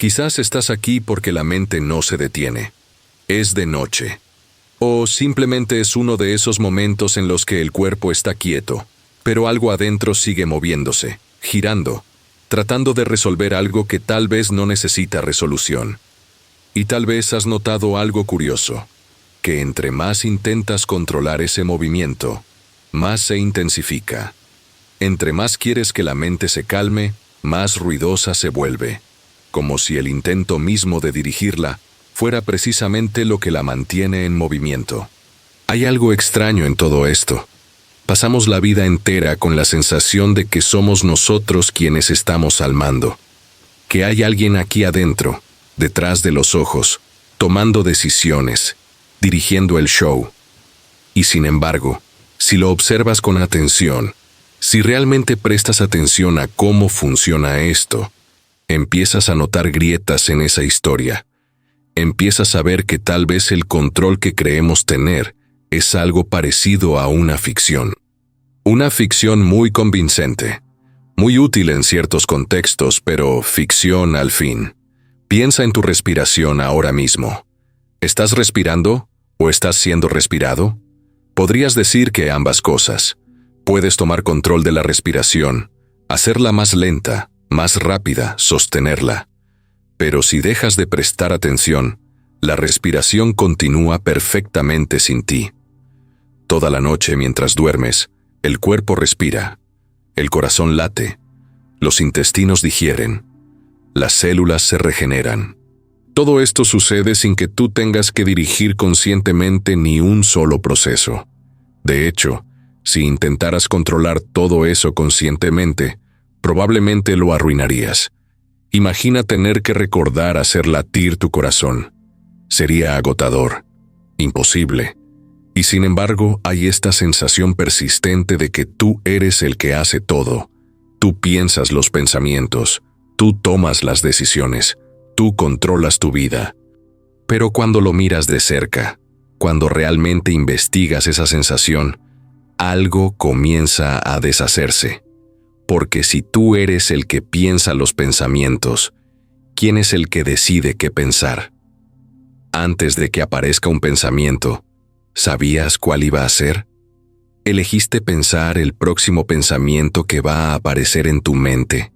Quizás estás aquí porque la mente no se detiene. Es de noche. O simplemente es uno de esos momentos en los que el cuerpo está quieto, pero algo adentro sigue moviéndose, girando, tratando de resolver algo que tal vez no necesita resolución. Y tal vez has notado algo curioso, que entre más intentas controlar ese movimiento, más se intensifica. Entre más quieres que la mente se calme, más ruidosa se vuelve, como si el intento mismo de dirigirla fuera precisamente lo que la mantiene en movimiento. Hay algo extraño en todo esto. Pasamos la vida entera con la sensación de que somos nosotros quienes estamos al mando, que hay alguien aquí adentro, detrás de los ojos, tomando decisiones, dirigiendo el show. Y sin embargo, si lo observas con atención, si realmente prestas atención a cómo funciona esto, empiezas a notar grietas en esa historia. Empiezas a ver que tal vez el control que creemos tener es algo parecido a una ficción. Una ficción muy convincente, muy útil en ciertos contextos, pero ficción al fin. Piensa en tu respiración ahora mismo. ¿Estás respirando o estás siendo respirado? Podrías decir que ambas cosas. Puedes tomar control de la respiración, hacerla más lenta, más rápida, sostenerla. Pero si dejas de prestar atención, la respiración continúa perfectamente sin ti. Toda la noche mientras duermes, el cuerpo respira, el corazón late, los intestinos digieren, las células se regeneran. Todo esto sucede sin que tú tengas que dirigir conscientemente ni un solo proceso. De hecho, si intentaras controlar todo eso conscientemente, probablemente lo arruinarías. Imagina tener que recordar hacer latir tu corazón. Sería agotador, imposible. Y sin embargo, hay esta sensación persistente de que tú eres el que hace todo. Tú piensas los pensamientos, tú tomas las decisiones, tú controlas tu vida. Pero cuando lo miras de cerca, cuando realmente investigas esa sensación, algo comienza a deshacerse. Porque si tú eres el que piensa los pensamientos, ¿quién es el que decide qué pensar? Antes de que aparezca un pensamiento, ¿sabías cuál iba a ser? Elegiste pensar el próximo pensamiento que va a aparecer en tu mente.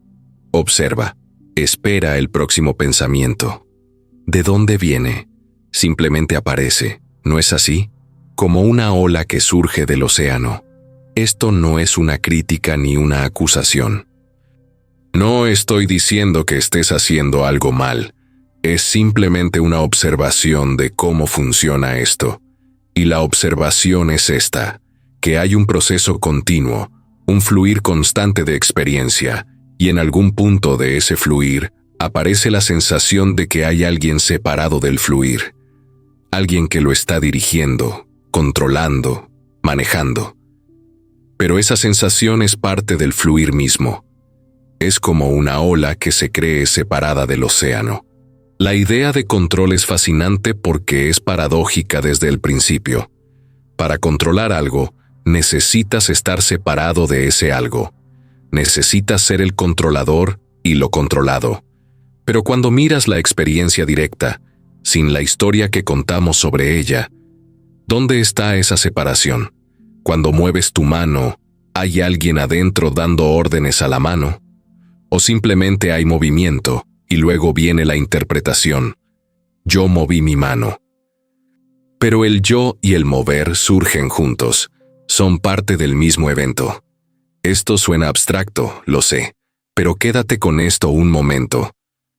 Observa, espera el próximo pensamiento. ¿De dónde viene? Simplemente aparece, ¿no es así? Como una ola que surge del océano. Esto no es una crítica ni una acusación. No estoy diciendo que estés haciendo algo mal. Es simplemente una observación de cómo funciona esto. Y la observación es esta, que hay un proceso continuo, un fluir constante de experiencia, y en algún punto de ese fluir aparece la sensación de que hay alguien separado del fluir. Alguien que lo está dirigiendo, controlando, manejando. Pero esa sensación es parte del fluir mismo. Es como una ola que se cree separada del océano. La idea de control es fascinante porque es paradójica desde el principio. Para controlar algo, necesitas estar separado de ese algo. Necesitas ser el controlador y lo controlado. Pero cuando miras la experiencia directa, sin la historia que contamos sobre ella, ¿dónde está esa separación? Cuando mueves tu mano, ¿hay alguien adentro dando órdenes a la mano? ¿O simplemente hay movimiento y luego viene la interpretación? Yo moví mi mano. Pero el yo y el mover surgen juntos, son parte del mismo evento. Esto suena abstracto, lo sé, pero quédate con esto un momento,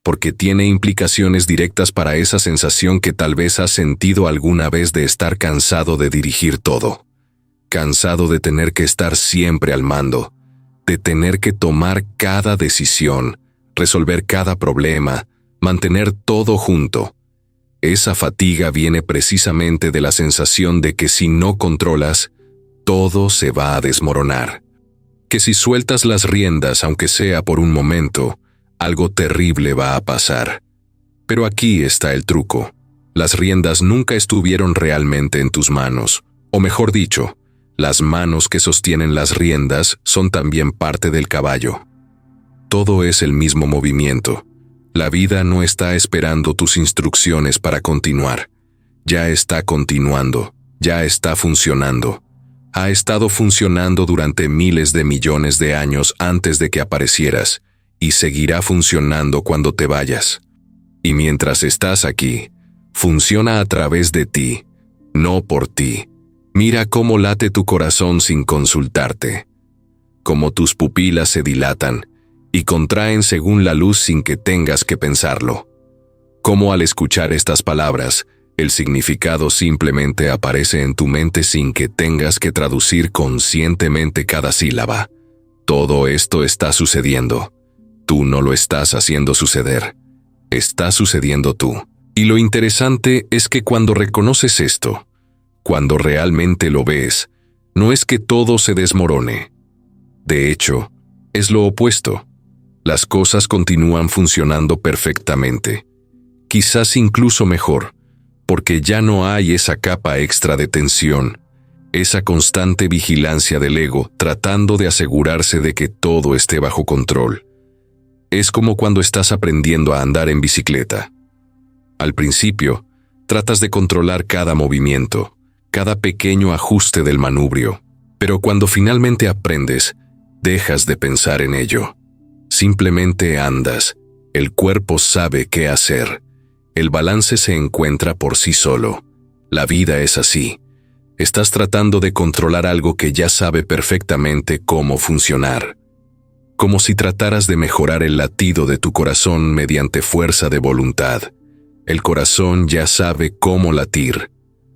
porque tiene implicaciones directas para esa sensación que tal vez has sentido alguna vez de estar cansado de dirigir todo. Cansado de tener que estar siempre al mando, de tener que tomar cada decisión, resolver cada problema, mantener todo junto. Esa fatiga viene precisamente de la sensación de que si no controlas, todo se va a desmoronar. Que si sueltas las riendas, aunque sea por un momento, algo terrible va a pasar. Pero aquí está el truco. Las riendas nunca estuvieron realmente en tus manos, o mejor dicho, las manos que sostienen las riendas son también parte del caballo. Todo es el mismo movimiento, La vida no está esperando tus instrucciones para continuar. Ya está continuando, ya está funcionando. Ha estado funcionando durante miles de millones de años antes de que aparecieras, y seguirá funcionando cuando te vayas. Y mientras estás aquí, funciona a través de ti, no por ti. Mira cómo late tu corazón sin consultarte, cómo tus pupilas se dilatan y contraen según la luz sin que tengas que pensarlo. Cómo al escuchar estas palabras, el significado simplemente aparece en tu mente sin que tengas que traducir conscientemente cada sílaba. Todo esto está sucediendo. Tú no lo estás haciendo suceder. Está sucediendo tú. Y lo interesante es que cuando reconoces esto, cuando realmente lo ves, no es que todo se desmorone. De hecho, es lo opuesto. Las cosas continúan funcionando perfectamente. Quizás incluso mejor, porque ya no hay esa capa extra de tensión, esa constante vigilancia del ego tratando de asegurarse de que todo esté bajo control. Es como cuando estás aprendiendo a andar en bicicleta. Al principio, tratas de controlar cada movimiento, cada pequeño ajuste del manubrio, pero cuando finalmente aprendes, dejas de pensar en ello. Simplemente andas, el cuerpo sabe qué hacer, el balance se encuentra por sí solo. La vida es así. Estás tratando de controlar algo que ya sabe perfectamente cómo funcionar. Como si trataras de mejorar el latido de tu corazón mediante fuerza de voluntad. El corazón ya sabe cómo latir.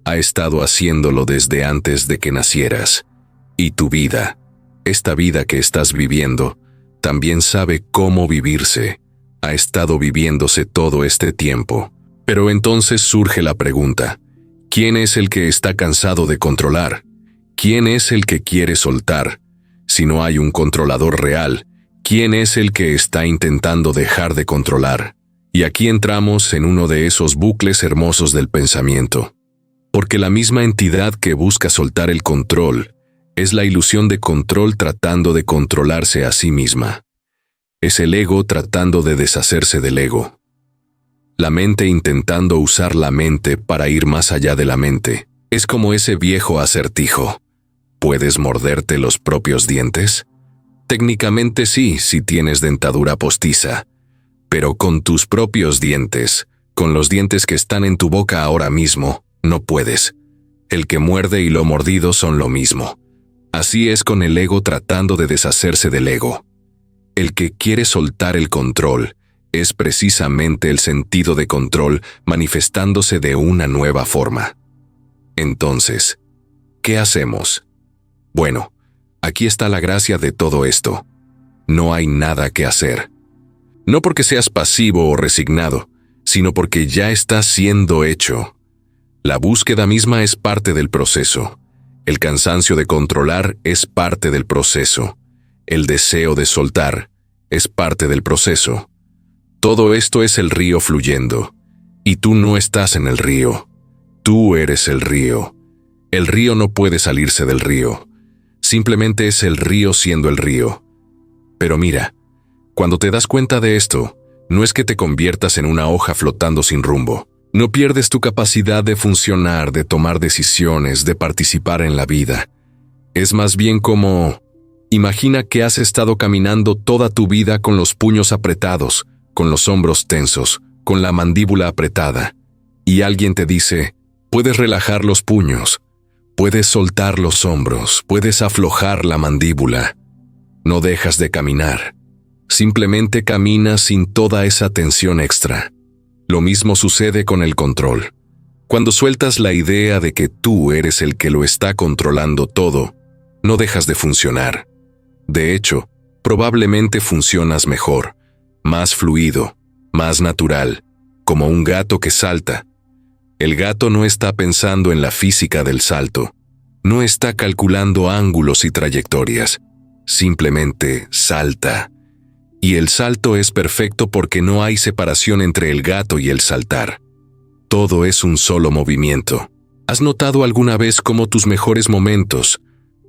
Ha estado haciéndolo desde antes de que nacieras. Y tu vida, esta vida que estás viviendo, también sabe cómo vivirse. Ha estado viviéndose todo este tiempo. Pero entonces surge la pregunta: ¿quién es el que está cansado de controlar? ¿Quién es el que quiere soltar? Si no hay un controlador real, ¿quién es el que está intentando dejar de controlar? Y aquí entramos en uno de esos bucles hermosos del pensamiento. Porque la misma entidad que busca soltar el control es la ilusión de control tratando de controlarse a sí misma. Es el ego tratando de deshacerse del ego. La mente intentando usar la mente para ir más allá de la mente. Es como ese viejo acertijo. ¿Puedes morderte los propios dientes? Técnicamente sí, si tienes dentadura postiza. Pero con tus propios dientes, con los dientes que están en tu boca ahora mismo, no puedes. El que muerde y lo mordido son lo mismo. Así es con el ego tratando de deshacerse del ego. El que quiere soltar el control es precisamente el sentido de control manifestándose de una nueva forma. Entonces, ¿qué hacemos? Bueno, aquí está la gracia de todo esto. No hay nada que hacer. No porque seas pasivo o resignado, sino porque ya está siendo hecho. La búsqueda misma es parte del proceso. El cansancio de controlar es parte del proceso. El deseo de soltar es parte del proceso. Todo esto es el río fluyendo. Y tú no estás en el río. Tú eres el río. El río no puede salirse del río. Simplemente es el río siendo el río. Pero mira, cuando te das cuenta de esto, no es que te conviertas en una hoja flotando sin rumbo. No pierdes tu capacidad de funcionar, de tomar decisiones, de participar en la vida. Es más bien como: imagina que has estado caminando toda tu vida con los puños apretados, con los hombros tensos, con la mandíbula apretada, y alguien te dice: puedes relajar los puños, puedes soltar los hombros, puedes aflojar la mandíbula. No dejas de caminar. Simplemente caminas sin toda esa tensión extra. Lo mismo sucede con el control. Cuando sueltas la idea de que tú eres el que lo está controlando todo, no dejas de funcionar. De hecho, probablemente funcionas mejor, más fluido, más natural, como un gato que salta. El gato no está pensando en la física del salto, no está calculando ángulos y trayectorias, simplemente salta. Y el salto es perfecto porque no hay separación entre el gato y el saltar. Todo es un solo movimiento. ¿Has notado alguna vez cómo tus mejores momentos,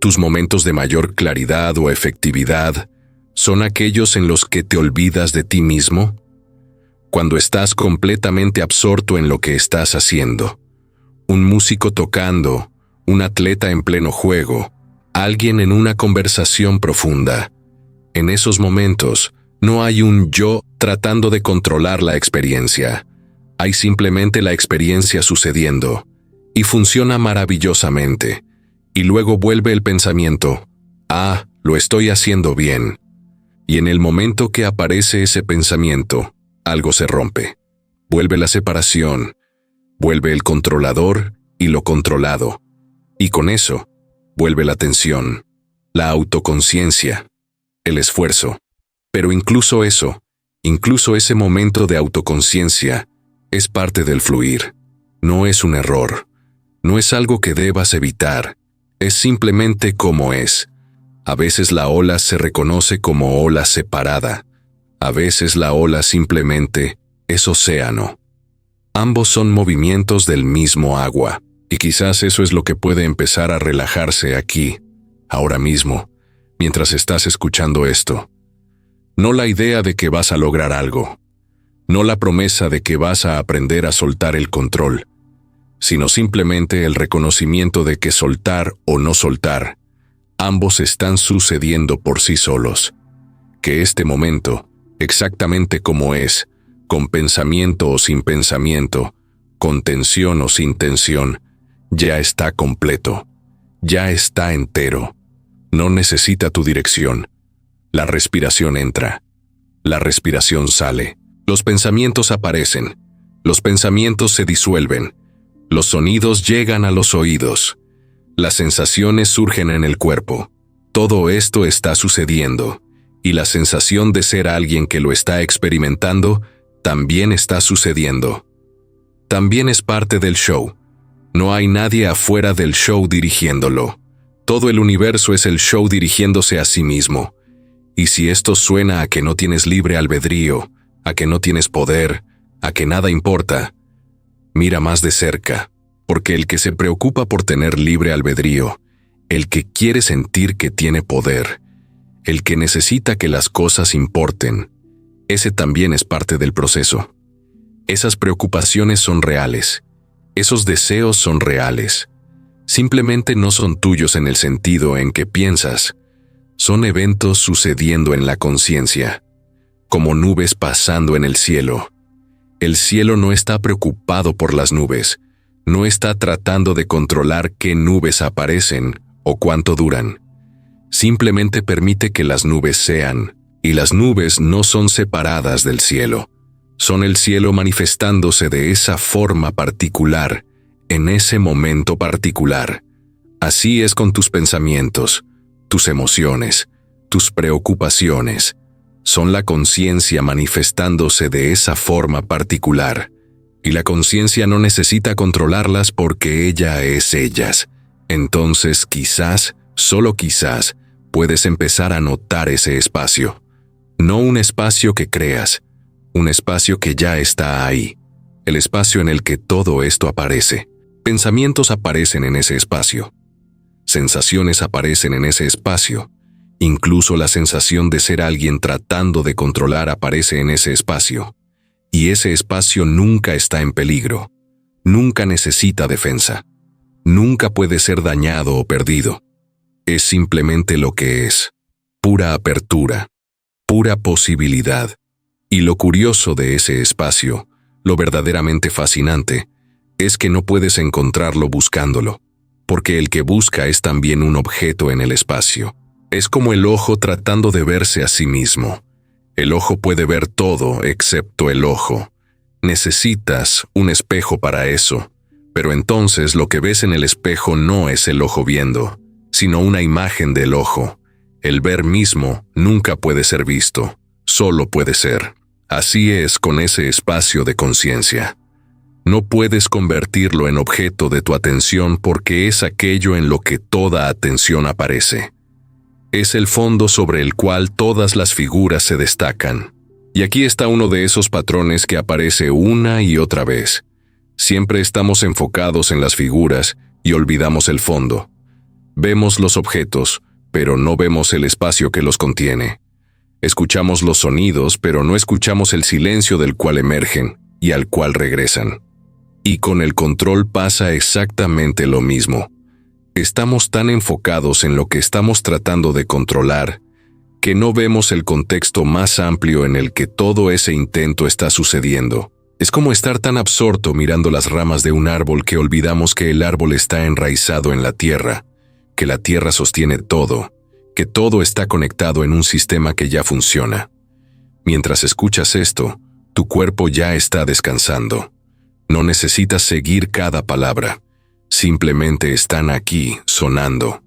tus momentos de mayor claridad o efectividad, son aquellos en los que te olvidas de ti mismo? cuando estás completamente absorto en lo que estás haciendo. Un músico tocando, un atleta en pleno juego, alguien en una conversación profunda. En esos momentos, no hay un yo tratando de controlar la experiencia. Hay simplemente la experiencia sucediendo, y funciona maravillosamente. Y luego vuelve el pensamiento, lo estoy haciendo bien. Y en el momento que aparece ese pensamiento, algo se rompe. Vuelve la separación, vuelve el controlador y lo controlado. Y con eso, vuelve la atención, la autoconciencia, el esfuerzo. Pero incluso ese momento de autoconciencia, es parte del fluir. No es un error. No es algo que debas evitar. Es simplemente como es. A veces la ola se reconoce como ola separada. A veces la ola simplemente es océano. Ambos son movimientos del mismo agua. Y quizás eso es lo que puede empezar a relajarse aquí, ahora mismo, mientras estás escuchando esto. No la idea de que vas a lograr algo. No la promesa de que vas a aprender a soltar el control, sino simplemente el reconocimiento de que soltar o no soltar, ambos están sucediendo por sí solos. Que este momento, exactamente como es, con pensamiento o sin pensamiento, con tensión o sin tensión, ya está completo, ya está entero. No necesita tu dirección. La respiración entra, la respiración sale. Los pensamientos aparecen, los pensamientos se disuelven, los sonidos llegan a los oídos, las sensaciones surgen en el cuerpo. Todo esto está sucediendo, y la sensación de ser alguien que lo está experimentando también está sucediendo. También es parte del show. No hay nadie afuera del show dirigiéndolo. Todo el universo es el show dirigiéndose a sí mismo. Y si esto suena a que no tienes libre albedrío, a que no tienes poder, a que nada importa, mira más de cerca, porque el que se preocupa por tener libre albedrío, el que quiere sentir que tiene poder, el que necesita que las cosas importen, ese también es parte del proceso. Esas preocupaciones son reales, esos deseos son reales, simplemente no son tuyos en el sentido en que piensas, son eventos sucediendo en la conciencia, como nubes pasando en el cielo. El cielo no está preocupado por las nubes, no está tratando de controlar qué nubes aparecen o cuánto duran. Simplemente permite que las nubes sean, y las nubes no son separadas del cielo. Son el cielo manifestándose de esa forma particular, en ese momento particular. Así es con tus pensamientos, tus emociones, tus preocupaciones. Son la conciencia manifestándose de esa forma particular, y la conciencia no necesita controlarlas porque ella es ellas. Entonces quizás, solo quizás, puedes empezar a notar ese espacio. No un espacio que creas, un espacio que ya está ahí, el espacio en el que todo esto aparece. Pensamientos aparecen en ese espacio. Sensaciones aparecen en ese espacio. Incluso la sensación de ser alguien tratando de controlar aparece en ese espacio. Y ese espacio nunca está en peligro. Nunca necesita defensa. Nunca puede ser dañado o perdido. Es simplemente lo que es. Pura apertura. Pura posibilidad. Y lo curioso de ese espacio, lo verdaderamente fascinante, es que no puedes encontrarlo buscándolo. Porque el que busca es también un objeto en el espacio. Es como el ojo tratando de verse a sí mismo. El ojo puede ver todo excepto el ojo. Necesitas un espejo para eso, pero entonces lo que ves en el espejo no es el ojo viendo, sino una imagen del ojo. El ver mismo nunca puede ser visto, solo puede ser. Así es con ese espacio de conciencia. No puedes convertirlo en objeto de tu atención porque es aquello en lo que toda atención aparece. Es el fondo sobre el cual todas las figuras se destacan. Y aquí está uno de esos patrones que aparece una y otra vez. Siempre estamos enfocados en las figuras y olvidamos el fondo. Vemos los objetos, pero no vemos el espacio que los contiene. Escuchamos los sonidos, pero no escuchamos el silencio del cual emergen y al cual regresan. Y con el control pasa exactamente lo mismo. Estamos tan enfocados en lo que estamos tratando de controlar que no vemos el contexto más amplio en el que todo ese intento está sucediendo. Es como estar tan absorto mirando las ramas de un árbol que olvidamos que el árbol está enraizado en la tierra, que la tierra sostiene todo, que todo está conectado en un sistema que ya funciona. Mientras escuchas esto, tu cuerpo ya está descansando. No necesitas seguir cada palabra. Simplemente están aquí, sonando.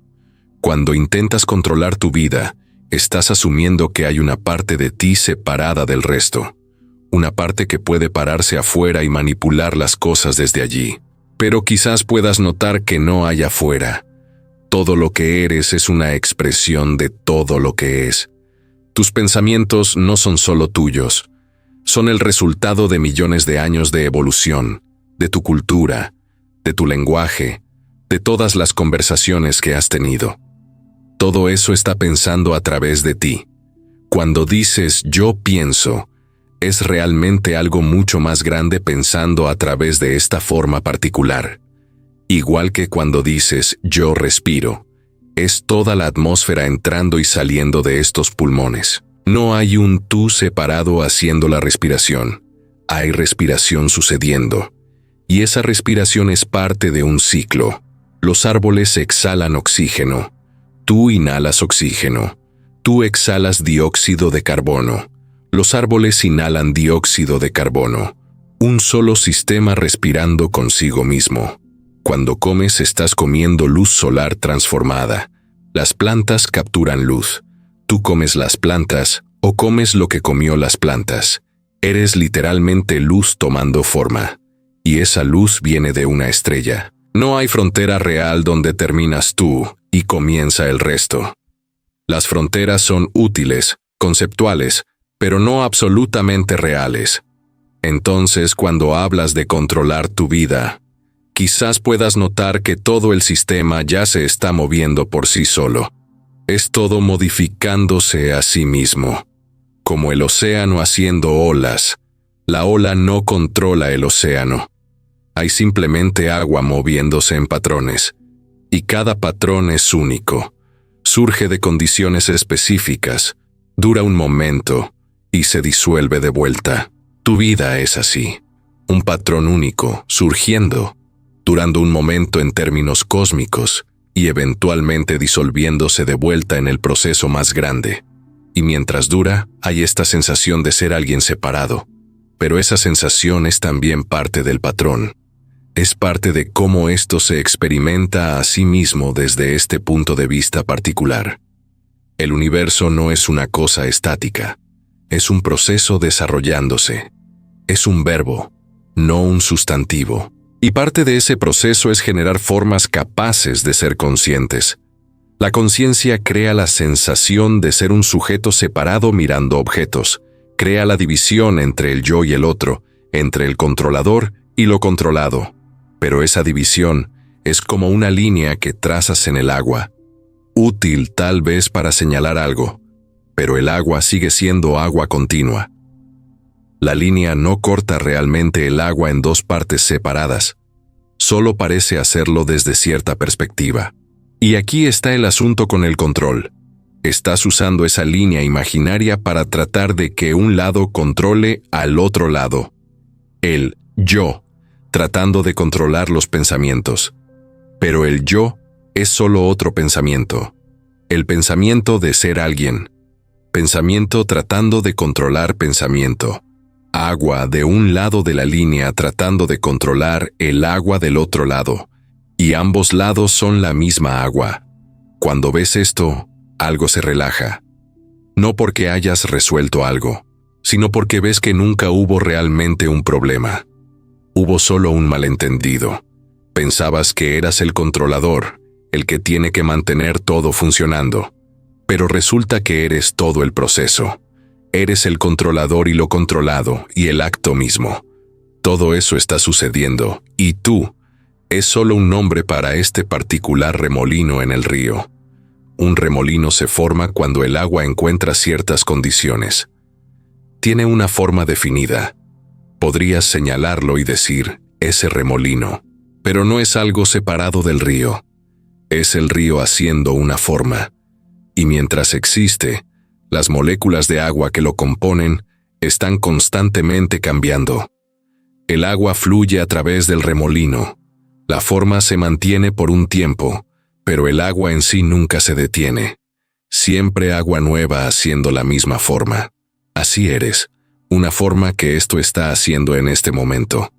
Cuando intentas controlar tu vida, estás asumiendo que hay una parte de ti separada del resto. Una parte que puede pararse afuera y manipular las cosas desde allí. Pero quizás puedas notar que no hay afuera. Todo lo que eres es una expresión de todo lo que es. Tus pensamientos no son solo tuyos. Son el resultado de millones de años de evolución, de tu cultura, de tu lenguaje, de todas las conversaciones que has tenido. Todo eso está pensando a través de ti. Cuando dices yo pienso, es realmente algo mucho más grande pensando a través de esta forma particular. Igual que cuando dices yo respiro, es toda la atmósfera entrando y saliendo de estos pulmones. No hay un tú separado haciendo la respiración. Hay respiración sucediendo. Y esa respiración es parte de un ciclo. Los árboles exhalan oxígeno. Tú inhalas oxígeno. Tú exhalas dióxido de carbono. Los árboles inhalan dióxido de carbono. Un solo sistema respirando consigo mismo. Cuando comes estás comiendo luz solar transformada. Las plantas capturan luz. Tú comes las plantas o comes lo que comió las plantas. Eres literalmente luz tomando forma. Y esa luz viene de una estrella. No hay frontera real donde terminas tú y comienza el resto. Las fronteras son útiles, conceptuales, pero no absolutamente reales. Entonces, cuando hablas de controlar tu vida, quizás puedas notar que todo el sistema ya se está moviendo por sí solo. Es todo modificándose a sí mismo. Como el océano haciendo olas. La ola no controla el océano. Hay simplemente agua moviéndose en patrones. Y cada patrón es único. Surge de condiciones específicas, dura un momento y se disuelve de vuelta. Tu vida es así. Un patrón único, surgiendo, durando un momento en términos cósmicos y eventualmente disolviéndose de vuelta en el proceso más grande. Y mientras dura, hay esta sensación de ser alguien separado. Pero esa sensación es también parte del patrón. Es parte de cómo esto se experimenta a sí mismo desde este punto de vista particular. El universo no es una cosa estática. Es un proceso desarrollándose. Es un verbo, no un sustantivo. Y parte de ese proceso es generar formas capaces de ser conscientes. La conciencia crea la sensación de ser un sujeto separado mirando objetos. Crea la división entre el yo y el otro, entre el controlador y lo controlado. Pero esa división es como una línea que trazas en el agua. Útil tal vez para señalar algo, pero el agua sigue siendo agua continua. La línea no corta realmente el agua en dos partes separadas. Solo parece hacerlo desde cierta perspectiva. Y aquí está el asunto con el control. Estás usando esa línea imaginaria para tratar de que un lado controle al otro lado. El yo, tratando de controlar los pensamientos. Pero el yo es solo otro pensamiento. El pensamiento de ser alguien. Pensamiento tratando de controlar pensamiento. Agua de un lado de la línea tratando de controlar el agua del otro lado. Y ambos lados son la misma agua. Cuando ves esto, algo se relaja. No porque hayas resuelto algo, sino porque ves que nunca hubo realmente un problema. Hubo solo un malentendido. Pensabas que eras el controlador, el que tiene que mantener todo funcionando. Pero resulta que eres todo el proceso. Eres el controlador y lo controlado y el acto mismo. Todo eso está sucediendo, y tú es solo un nombre para este particular remolino en el río. Un remolino se forma cuando el agua encuentra ciertas condiciones. Tiene una forma definida. Podrías señalarlo y decir, ese remolino, pero no es algo separado del río. Es el río haciendo una forma. Y mientras existe, las moléculas de agua que lo componen están constantemente cambiando. El agua fluye a través del remolino. La forma se mantiene por un tiempo, pero el agua en sí nunca se detiene. Siempre agua nueva haciendo la misma forma. Así eres, una forma que esto está haciendo en este momento.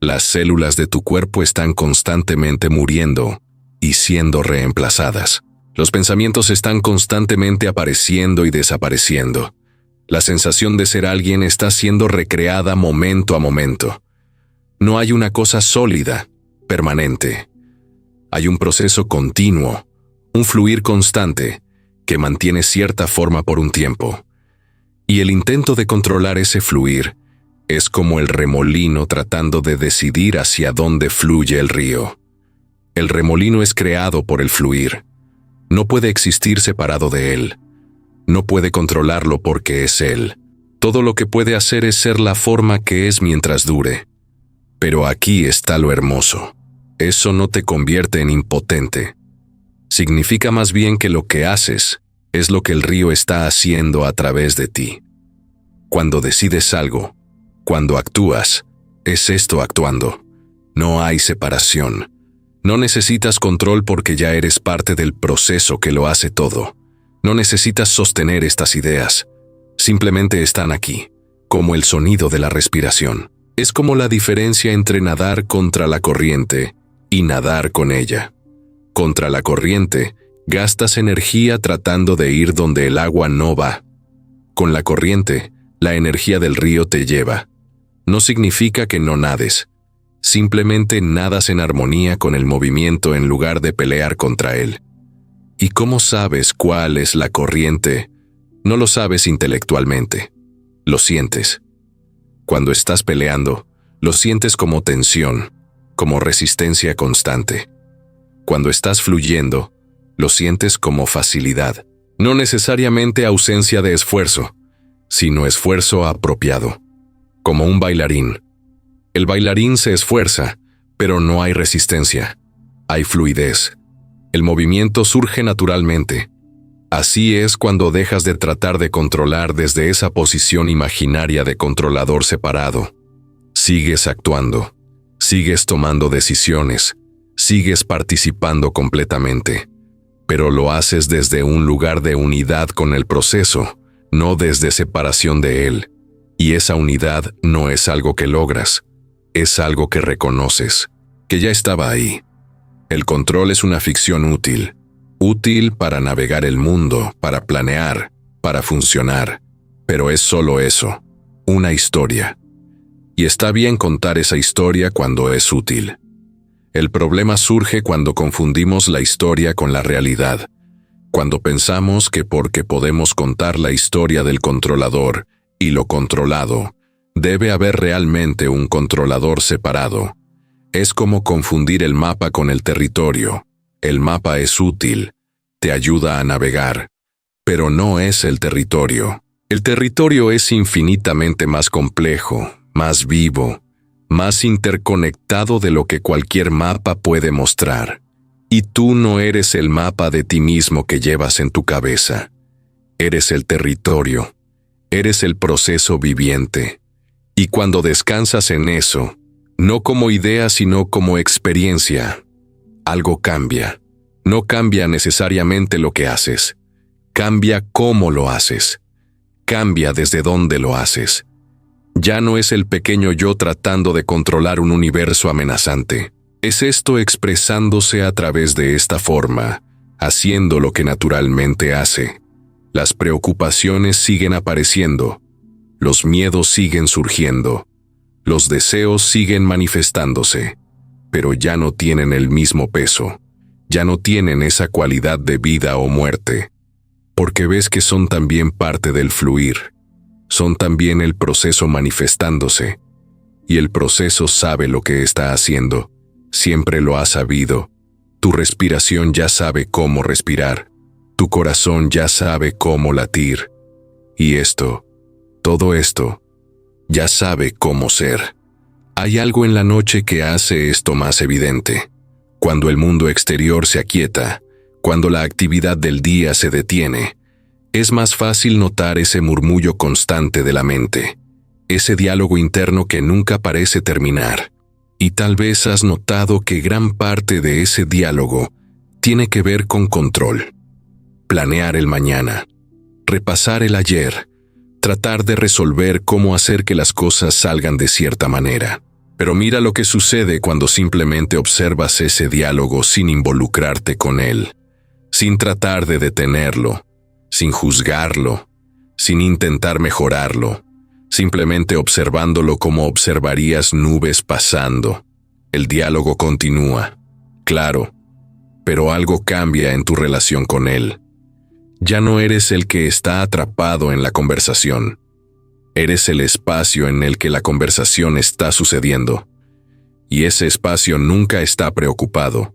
Las células de tu cuerpo están constantemente muriendo y siendo reemplazadas. Los pensamientos están constantemente apareciendo y desapareciendo. La sensación de ser alguien está siendo recreada momento a momento. No hay una cosa sólida, permanente. Hay un proceso continuo, un fluir constante, que mantiene cierta forma por un tiempo. Y el intento de controlar ese fluir es como el remolino tratando de decidir hacia dónde fluye el río. El remolino es creado por el fluir. No puede existir separado de él. No puede controlarlo porque es él. Todo lo que puede hacer es ser la forma que es mientras dure. Pero aquí está lo hermoso. Eso no te convierte en impotente. Significa más bien que lo que haces es lo que el río está haciendo a través de ti. Cuando decides algo, cuando actúas, es esto actuando. No hay separación. No necesitas control porque ya eres parte del proceso que lo hace todo. No necesitas sostener estas ideas. Simplemente están aquí, como el sonido de la respiración. Es como la diferencia entre nadar contra la corriente y nadar con ella. Contra la corriente, gastas energía tratando de ir donde el agua no va. Con la corriente, la energía del río te lleva. No significa que no nades. Simplemente nadas en armonía con el movimiento en lugar de pelear contra él. ¿Y cómo sabes cuál es la corriente? No lo sabes intelectualmente. Lo sientes. Cuando estás peleando, lo sientes como tensión, como resistencia constante. Cuando estás fluyendo, lo sientes como facilidad. No necesariamente ausencia de esfuerzo, sino esfuerzo apropiado. Como un bailarín. El bailarín se esfuerza, pero no hay resistencia. Hay fluidez. El movimiento surge naturalmente. Así es cuando dejas de tratar de controlar desde esa posición imaginaria de controlador separado. Sigues actuando. Sigues tomando decisiones. Sigues participando completamente. Pero lo haces desde un lugar de unidad con el proceso, no desde separación de él. Y esa unidad no es algo que logras. Es algo que reconoces, que ya estaba ahí. El control es una ficción útil. Útil para navegar el mundo, para planear, para funcionar. Pero es solo eso, una historia. Y está bien contar esa historia cuando es útil. El problema surge cuando confundimos la historia con la realidad. Cuando pensamos que porque podemos contar la historia del controlador y lo controlado, debe haber realmente un controlador separado. Es como confundir el mapa con el territorio. El mapa es útil, te ayuda a navegar, pero no es el territorio. El territorio es infinitamente más complejo, más vivo, más interconectado de lo que cualquier mapa puede mostrar. Y tú no eres el mapa de ti mismo que llevas en tu cabeza. Eres el territorio, eres el proceso viviente. Y cuando descansas en eso, no como idea sino como experiencia, algo cambia. No cambia necesariamente lo que haces. Cambia cómo lo haces. Cambia desde dónde lo haces. Ya no es el pequeño yo tratando de controlar un universo amenazante. Es esto expresándose a través de esta forma, haciendo lo que naturalmente hace. Las preocupaciones siguen apareciendo. Los miedos siguen surgiendo. Los deseos siguen manifestándose, pero ya no tienen el mismo peso. Ya no tienen esa cualidad de vida o muerte, porque ves que son también parte del fluir. Son también el proceso manifestándose, y el proceso sabe lo que está haciendo. Siempre lo ha sabido. Tu respiración ya sabe cómo respirar. Tu corazón ya sabe cómo latir. Y todo esto, ya sabe cómo ser. Hay algo en la noche que hace esto más evidente. Cuando el mundo exterior se aquieta, cuando la actividad del día se detiene, es más fácil notar ese murmullo constante de la mente, ese diálogo interno que nunca parece terminar. Y tal vez has notado que gran parte de ese diálogo tiene que ver con control. Planear el mañana, repasar el ayer, tratar de resolver cómo hacer que las cosas salgan de cierta manera. Pero mira lo que sucede cuando simplemente observas ese diálogo sin involucrarte con él, sin tratar de detenerlo, sin juzgarlo, sin intentar mejorarlo, simplemente observándolo como observarías nubes pasando. El diálogo continúa, claro, pero algo cambia en tu relación con él. Ya no eres el que está atrapado en la conversación. Eres el espacio en el que la conversación está sucediendo. Y ese espacio nunca está preocupado.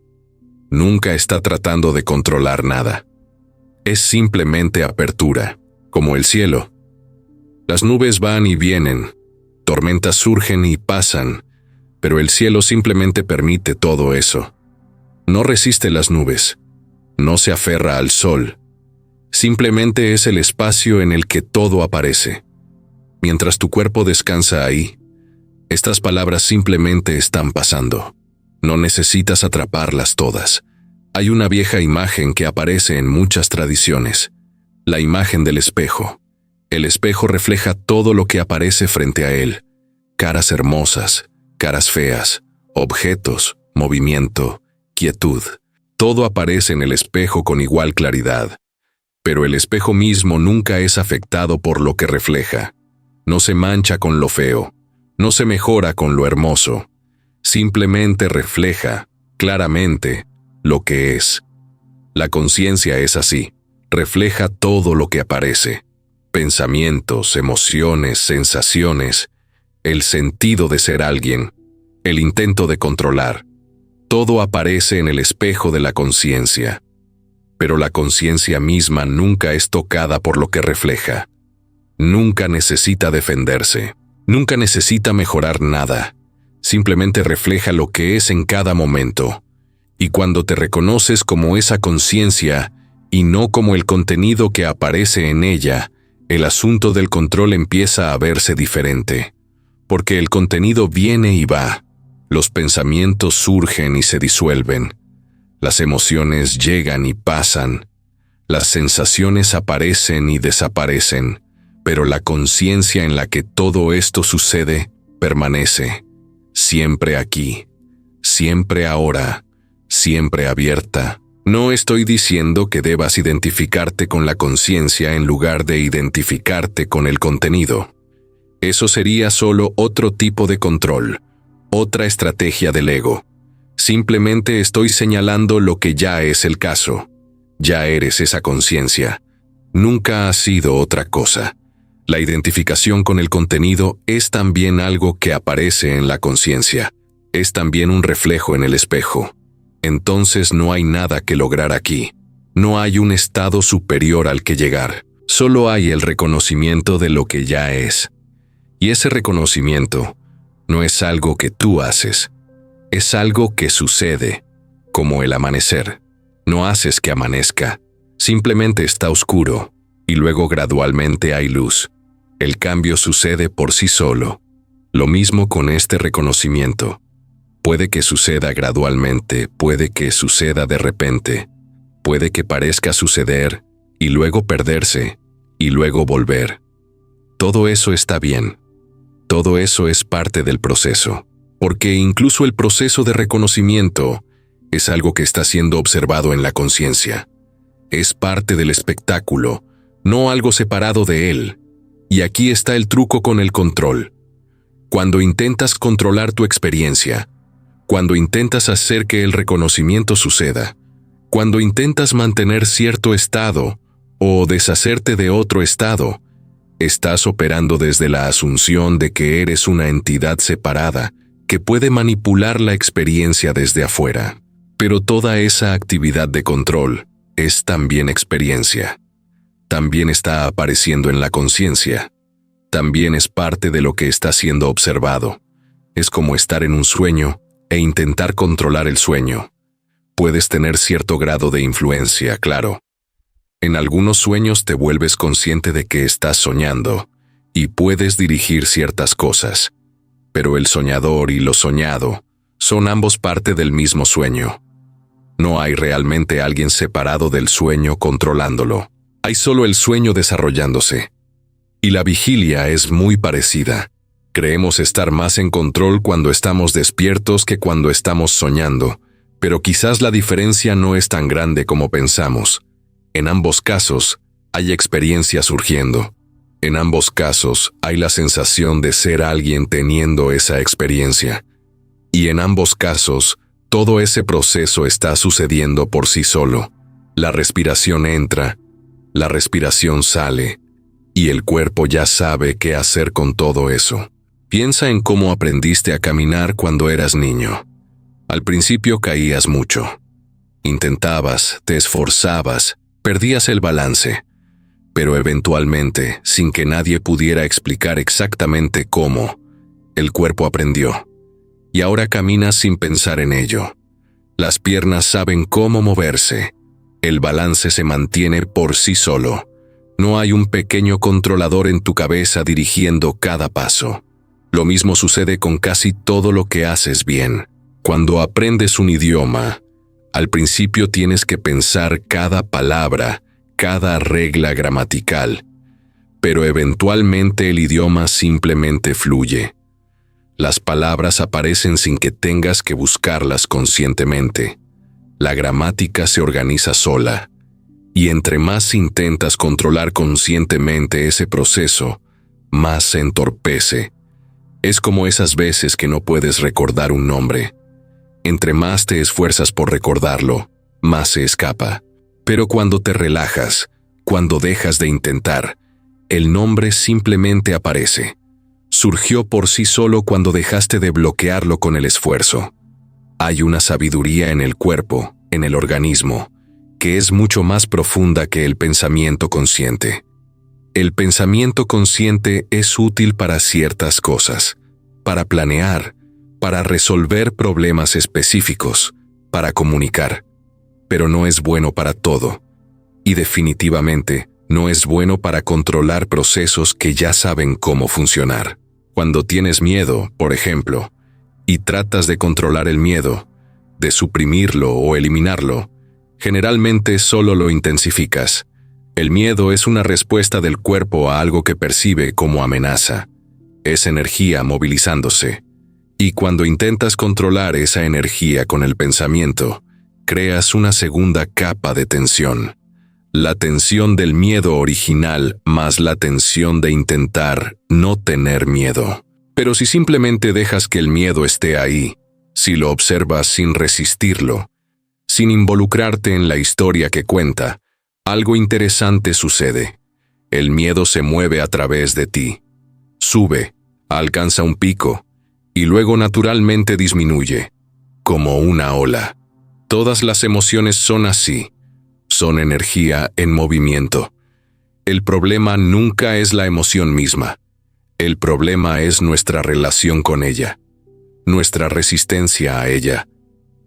Nunca está tratando de controlar nada. Es simplemente apertura, como el cielo. Las nubes van y vienen, tormentas surgen y pasan, pero el cielo simplemente permite todo eso. No resiste las nubes, no se aferra al sol. Simplemente es el espacio en el que todo aparece. Mientras tu cuerpo descansa ahí, estas palabras simplemente están pasando. No necesitas atraparlas todas. Hay una vieja imagen que aparece en muchas tradiciones, la imagen del espejo. El espejo refleja todo lo que aparece frente a él: caras hermosas, caras feas, objetos, movimiento, quietud. Todo aparece en el espejo con igual claridad. Pero el espejo mismo nunca es afectado por lo que refleja. No se mancha con lo feo, no se mejora con lo hermoso. Simplemente refleja, claramente, lo que es. La conciencia es así, refleja todo lo que aparece. Pensamientos, emociones, sensaciones, el sentido de ser alguien, el intento de controlar. Todo aparece en el espejo de la conciencia. Pero la conciencia misma nunca es tocada por lo que refleja. Nunca necesita defenderse, nunca necesita mejorar nada. Simplemente refleja lo que es en cada momento. Y cuando te reconoces como esa conciencia y no como el contenido que aparece en ella, el asunto del control empieza a verse diferente. Porque el contenido viene y va. Los pensamientos surgen y se disuelven. Las emociones llegan y pasan. Las sensaciones aparecen y desaparecen. Pero la conciencia en la que todo esto sucede permanece. Siempre aquí. Siempre ahora. Siempre abierta. No estoy diciendo que debas identificarte con la conciencia en lugar de identificarte con el contenido. Eso sería solo otro tipo de control, otra estrategia del ego. Simplemente estoy señalando lo que ya es el caso. Ya eres esa conciencia. Nunca has sido otra cosa. La identificación con el contenido es también algo que aparece en la conciencia. Es también un reflejo en el espejo. Entonces no hay nada que lograr aquí. No hay un estado superior al que llegar. Solo hay el reconocimiento de lo que ya es. Y ese reconocimiento no es algo que tú haces. Es algo que sucede, como el amanecer. No haces que amanezca. Simplemente está oscuro, y luego gradualmente hay luz. El cambio sucede por sí solo. Lo mismo con este reconocimiento. Puede que suceda gradualmente, puede que suceda de repente, puede que parezca suceder, y luego perderse, y luego volver. Todo eso está bien. Todo eso es parte del proceso, porque incluso el proceso de reconocimiento es algo que está siendo observado en la conciencia. Es parte del espectáculo, no algo separado de él. Y aquí está el truco con el control. Cuando intentas controlar tu experiencia, cuando intentas hacer que el reconocimiento suceda, cuando intentas mantener cierto estado o deshacerte de otro estado, estás operando desde la asunción de que eres una entidad separada que puede manipular la experiencia desde afuera. Pero toda esa actividad de control es también experiencia. También está apareciendo en la conciencia. También es parte de lo que está siendo observado. Es como estar en un sueño e intentar controlar el sueño. Puedes tener cierto grado de influencia, claro. En algunos sueños te vuelves consciente de que estás soñando y puedes dirigir ciertas cosas. Pero el soñador y lo soñado son ambos parte del mismo sueño. No hay realmente alguien separado del sueño controlándolo. Hay solo el sueño desarrollándose. Y la vigilia es muy parecida. Creemos estar más en control cuando estamos despiertos que cuando estamos soñando, pero quizás la diferencia no es tan grande como pensamos. En ambos casos, hay experiencia surgiendo. En ambos casos, hay la sensación de ser alguien teniendo esa experiencia. Y en ambos casos, todo ese proceso está sucediendo por sí solo. La respiración entra, la respiración sale, y el cuerpo ya sabe qué hacer con todo eso. Piensa en cómo aprendiste a caminar cuando eras niño. Al principio caías mucho. Intentabas, te esforzabas, perdías el balance. Pero eventualmente, sin que nadie pudiera explicar exactamente cómo, el cuerpo aprendió. Y ahora caminas sin pensar en ello. Las piernas saben cómo moverse. El balance se mantiene por sí solo. No hay un pequeño controlador en tu cabeza dirigiendo cada paso. Lo mismo sucede con casi todo lo que haces bien. Cuando aprendes un idioma, al principio tienes que pensar cada palabra, cada regla gramatical, pero eventualmente el idioma simplemente fluye. Las palabras aparecen sin que tengas que buscarlas conscientemente. La gramática se organiza sola, y entre más intentas controlar conscientemente ese proceso, más se entorpece. Es como esas veces que no puedes recordar un nombre. Entre más te esfuerzas por recordarlo, más se escapa. Pero cuando te relajas, cuando dejas de intentar, el nombre simplemente aparece. Surgió por sí solo cuando dejaste de bloquearlo con el esfuerzo. Hay una sabiduría en el cuerpo, en el organismo, que es mucho más profunda que el pensamiento consciente. El pensamiento consciente es útil para ciertas cosas, para planear, para resolver problemas específicos, para comunicar, pero no es bueno para todo, y definitivamente no es bueno para controlar procesos que ya saben cómo funcionar. Cuando tienes miedo, por ejemplo, y tratas de controlar el miedo, de suprimirlo o eliminarlo, generalmente solo lo intensificas. El miedo es una respuesta del cuerpo a algo que percibe como amenaza. Es energía movilizándose. Y cuando intentas controlar esa energía con el pensamiento, creas una segunda capa de tensión. La tensión del miedo original más la tensión de intentar no tener miedo. Pero si simplemente dejas que el miedo esté ahí, si lo observas sin resistirlo, sin involucrarte en la historia que cuenta, algo interesante sucede. El miedo se mueve a través de ti. Sube, alcanza un pico, y luego naturalmente disminuye, como una ola. Todas las emociones son así, son energía en movimiento. El problema nunca es la emoción misma. El problema es nuestra relación con ella, nuestra resistencia a ella.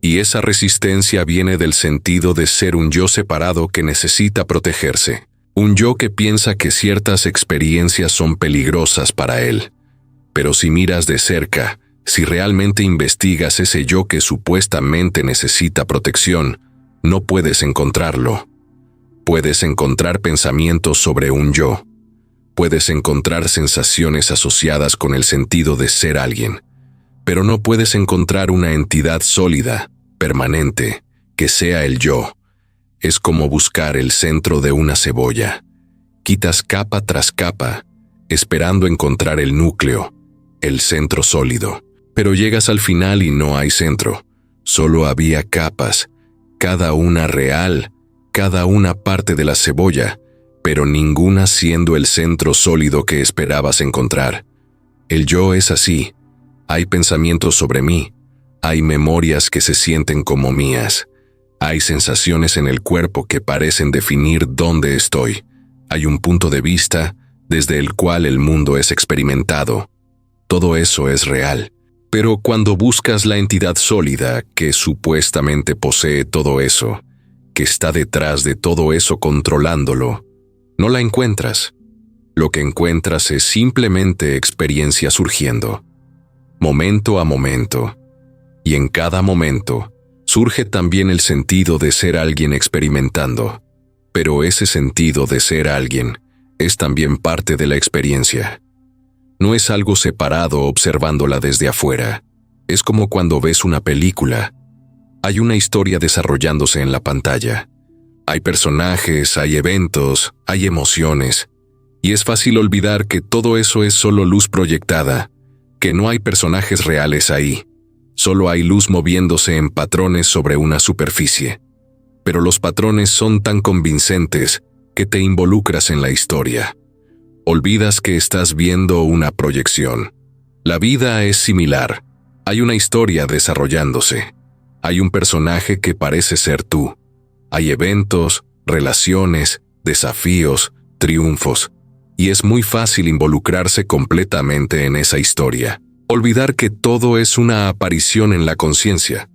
Y esa resistencia viene del sentido de ser un yo separado que necesita protegerse. Un yo que piensa que ciertas experiencias son peligrosas para él. Pero si miras de cerca, si realmente investigas ese yo que supuestamente necesita protección, no puedes encontrarlo. Puedes encontrar pensamientos sobre un yo. Puedes encontrar sensaciones asociadas con el sentido de ser alguien. Pero no puedes encontrar una entidad sólida, permanente, que sea el yo. Es como buscar el centro de una cebolla. Quitas capa tras capa, esperando encontrar el núcleo, el centro sólido. Pero llegas al final y no hay centro. Solo había capas, cada una real, cada una parte de la cebolla, pero ninguna siendo el centro sólido que esperabas encontrar. El yo es así. Hay pensamientos sobre mí. Hay memorias que se sienten como mías. Hay sensaciones en el cuerpo que parecen definir dónde estoy. Hay un punto de vista desde el cual el mundo es experimentado. Todo eso es real. Pero cuando buscas la entidad sólida que supuestamente posee todo eso, que está detrás de todo eso controlándolo, no la encuentras. Lo que encuentras es simplemente experiencia surgiendo, momento a momento. Y en cada momento surge también el sentido de ser alguien experimentando. Pero ese sentido de ser alguien es también parte de la experiencia. No es algo separado observándola desde afuera. Es como cuando ves una película. Hay una historia desarrollándose en la pantalla. Hay personajes, hay eventos, hay emociones. Y es fácil olvidar que todo eso es solo luz proyectada, que no hay personajes reales ahí. Solo hay luz moviéndose en patrones sobre una superficie. Pero los patrones son tan convincentes que te involucras en la historia. Olvidas que estás viendo una proyección. La vida es similar. Hay una historia desarrollándose. Hay un personaje que parece ser tú. Hay eventos, relaciones, desafíos, triunfos. Y es muy fácil involucrarse completamente en esa historia. Olvidar que todo es una aparición en la conciencia.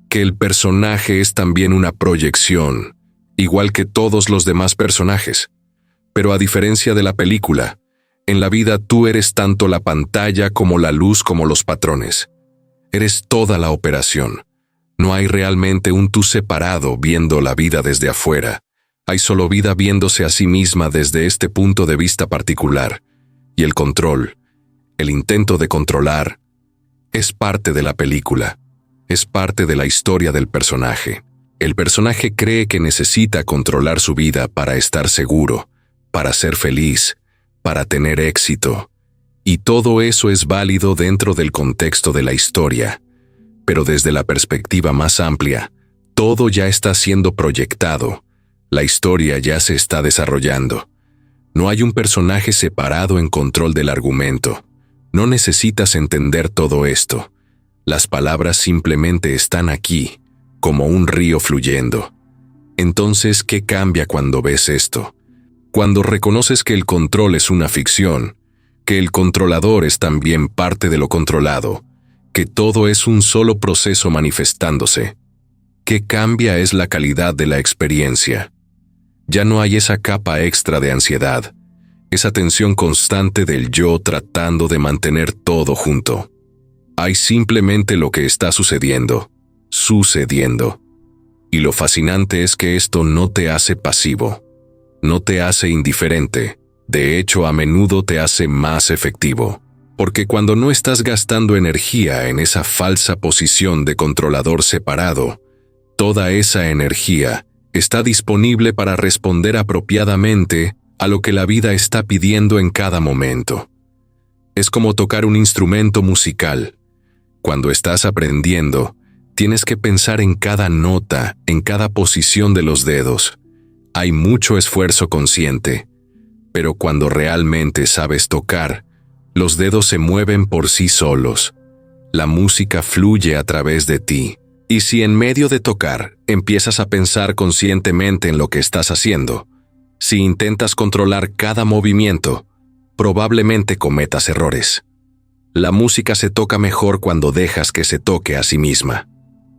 Que el personaje es también una proyección, igual que todos los demás personajes. Pero a diferencia de la película, en la vida tú eres tanto la pantalla como la luz como los patrones. Eres toda la operación. No hay realmente un tú separado viendo la vida desde afuera. Hay solo vida viéndose a sí misma desde este punto de vista particular. Y el control, el intento de controlar, es parte de la película. Es parte de la historia del personaje. El personaje cree que necesita controlar su vida para estar seguro, para ser feliz, para tener éxito. Y todo eso es válido dentro del contexto de la historia. Pero desde la perspectiva más amplia, todo ya está siendo proyectado. La historia ya se está desarrollando. No hay un personaje separado en control del argumento. No necesitas entender todo esto. Las palabras simplemente están aquí, como un río fluyendo. Entonces, ¿qué cambia cuando ves esto? Cuando reconoces que el control es una ficción, que el controlador es también parte de lo controlado, que todo es un solo proceso manifestándose. ¿Qué cambia es la calidad de la experiencia? Ya no hay esa capa extra de ansiedad, esa tensión constante del yo tratando de mantener todo junto. Hay simplemente lo que está sucediendo. Y lo fascinante es que esto no te hace pasivo, no te hace indiferente, de hecho a menudo te hace más efectivo. Porque cuando no estás gastando energía en esa falsa posición de controlador separado, toda esa energía está disponible para responder apropiadamente a lo que la vida está pidiendo en cada momento. Es como tocar un instrumento musical. Cuando estás aprendiendo, tienes que pensar en cada nota, en cada posición de los dedos. Hay mucho esfuerzo consciente, pero cuando realmente sabes tocar, los dedos se mueven por sí solos. La música fluye a través de ti. Y si en medio de tocar empiezas a pensar conscientemente en lo que estás haciendo, si intentas controlar cada movimiento, probablemente cometas errores. La música se toca mejor cuando dejas que se toque a sí misma.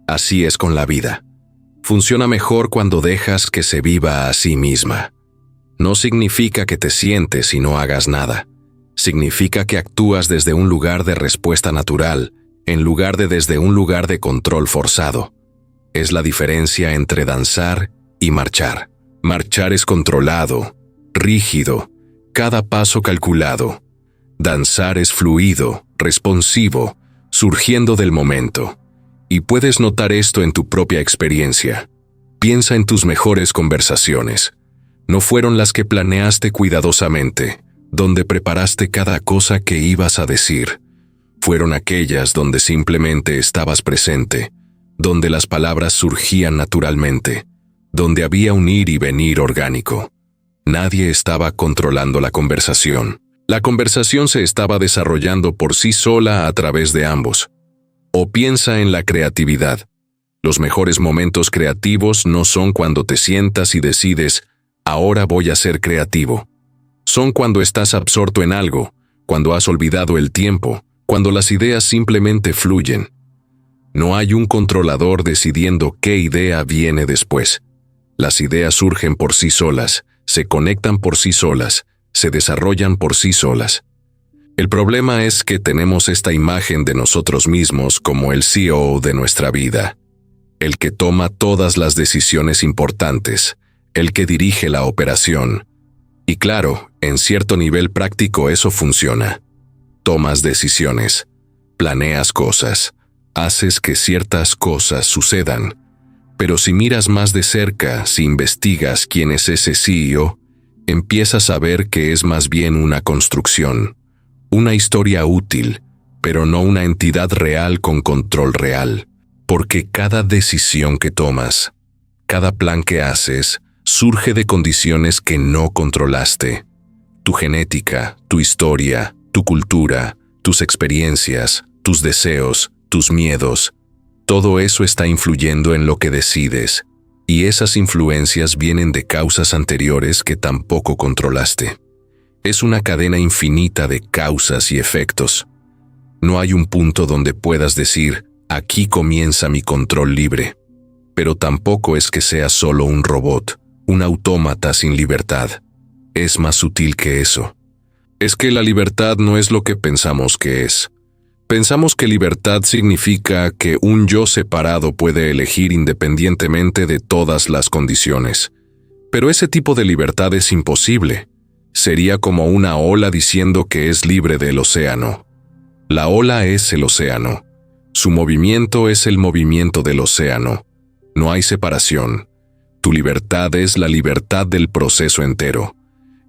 Así es con la vida. Funciona mejor cuando dejas que se viva a sí misma. No significa que te sientes y no hagas nada. Significa que actúas desde un lugar de respuesta natural, en lugar de desde un lugar de control forzado. Es la diferencia entre danzar y marchar. Marchar es controlado, rígido, cada paso calculado. Danzar es fluido, responsivo, surgiendo del momento. Y puedes notar esto en tu propia experiencia. Piensa en tus mejores conversaciones. No fueron las que planeaste cuidadosamente, donde preparaste cada cosa que ibas a decir. Fueron aquellas donde simplemente estabas presente, donde las palabras surgían naturalmente, donde había un ir y venir orgánico. Nadie estaba controlando la conversación. La conversación se estaba desarrollando por sí sola a través de ambos. O piensa en la creatividad. Los mejores momentos creativos no son cuando te sientas y decides, ahora voy a ser creativo. Son cuando estás absorto en algo, cuando has olvidado el tiempo, cuando las ideas simplemente fluyen. No hay un controlador decidiendo qué idea viene después. Las ideas surgen por sí solas, se conectan por sí solas, se desarrollan por sí solas. El problema es que tenemos esta imagen de nosotros mismos como el CEO de nuestra vida, el que toma todas las decisiones importantes, el que dirige la operación. Y claro, en cierto nivel práctico eso funciona. Tomas decisiones, planeas cosas, haces que ciertas cosas sucedan. Pero si miras más de cerca, si investigas quién es ese CEO, empiezas a ver que es más bien una construcción, una historia útil, pero no una entidad real con control real. Porque cada decisión que tomas, cada plan que haces, surge de condiciones que no controlaste. Tu genética, tu historia, tu cultura, tus experiencias, tus deseos, tus miedos, todo eso está influyendo en lo que decides, y esas influencias vienen de causas anteriores que tampoco controlaste. Es una cadena infinita de causas y efectos. No hay un punto donde puedas decir, aquí comienza mi control libre. Pero tampoco es que seas solo un robot, un autómata sin libertad. Es más sutil que eso. Es que la libertad no es lo que pensamos que es. Pensamos que libertad significa que un yo separado puede elegir independientemente de todas las condiciones. Pero ese tipo de libertad es imposible. Sería como una ola diciendo que es libre del océano. La ola es el océano. Su movimiento es el movimiento del océano. No hay separación. Tu libertad es la libertad del proceso entero.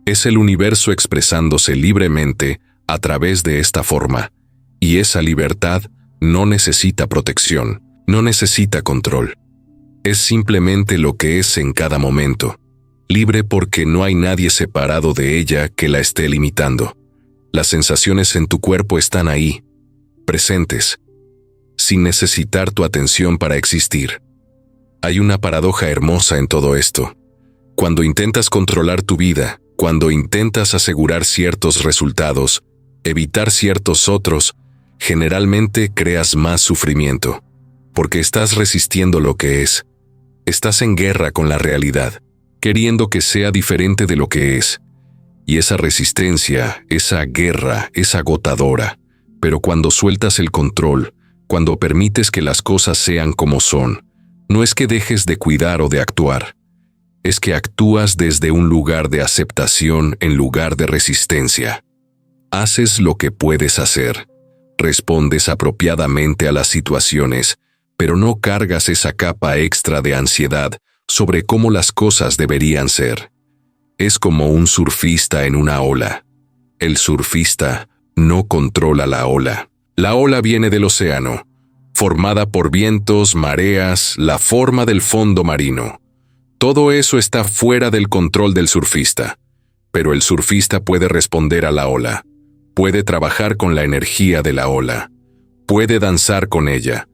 Es el universo expresándose libremente a través de esta forma. Y esa libertad no necesita protección, no necesita control. Es simplemente lo que es en cada momento. Libre porque no hay nadie separado de ella que la esté limitando. Las sensaciones en tu cuerpo están ahí, presentes, sin necesitar tu atención para existir. Hay una paradoja hermosa en todo esto. Cuando intentas controlar tu vida, cuando intentas asegurar ciertos resultados, evitar ciertos otros, generalmente creas más sufrimiento, porque estás resistiendo lo que es. Estás en guerra con la realidad, queriendo que sea diferente de lo que es. Y esa resistencia, esa guerra, es agotadora. Pero cuando sueltas el control, cuando permites que las cosas sean como son, no es que dejes de cuidar o de actuar. Es que actúas desde un lugar de aceptación en lugar de resistencia. Haces lo que puedes hacer. Respondes apropiadamente a las situaciones, pero no cargas esa capa extra de ansiedad sobre cómo las cosas deberían ser. Es como un surfista en una ola. El surfista no controla la ola. La ola viene del océano, formada por vientos, mareas, la forma del fondo marino. Todo eso está fuera del control del surfista, pero el surfista puede responder a la ola. Puede trabajar con la energía de la ola. Puede danzar con ella.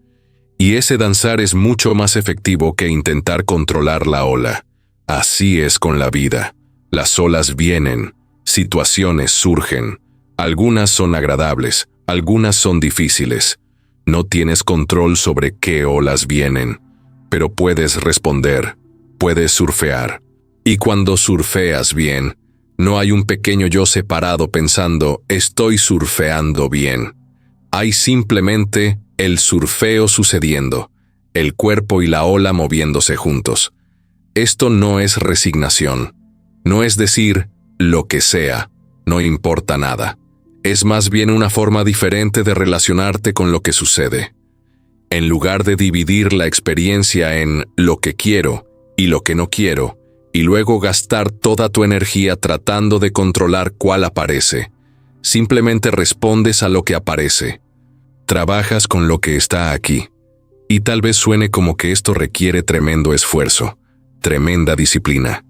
Y ese danzar es mucho más efectivo que intentar controlar la ola. Así es con la vida. Las olas vienen, situaciones surgen. Algunas son agradables, algunas son difíciles. No tienes control sobre qué olas vienen, pero puedes responder, puedes surfear. Y cuando surfeas bien, no hay un pequeño yo separado pensando, estoy surfeando bien. Hay simplemente el surfeo sucediendo, el cuerpo y la ola moviéndose juntos. Esto no es resignación. No es decir, lo que sea, no importa nada. Es más bien una forma diferente de relacionarte con lo que sucede. En lugar de dividir la experiencia en lo que quiero y lo que no quiero, y luego gastar toda tu energía tratando de controlar cuál aparece, simplemente respondes a lo que aparece. Trabajas con lo que está aquí. Y tal vez suene como que esto requiere tremendo esfuerzo, tremenda disciplina.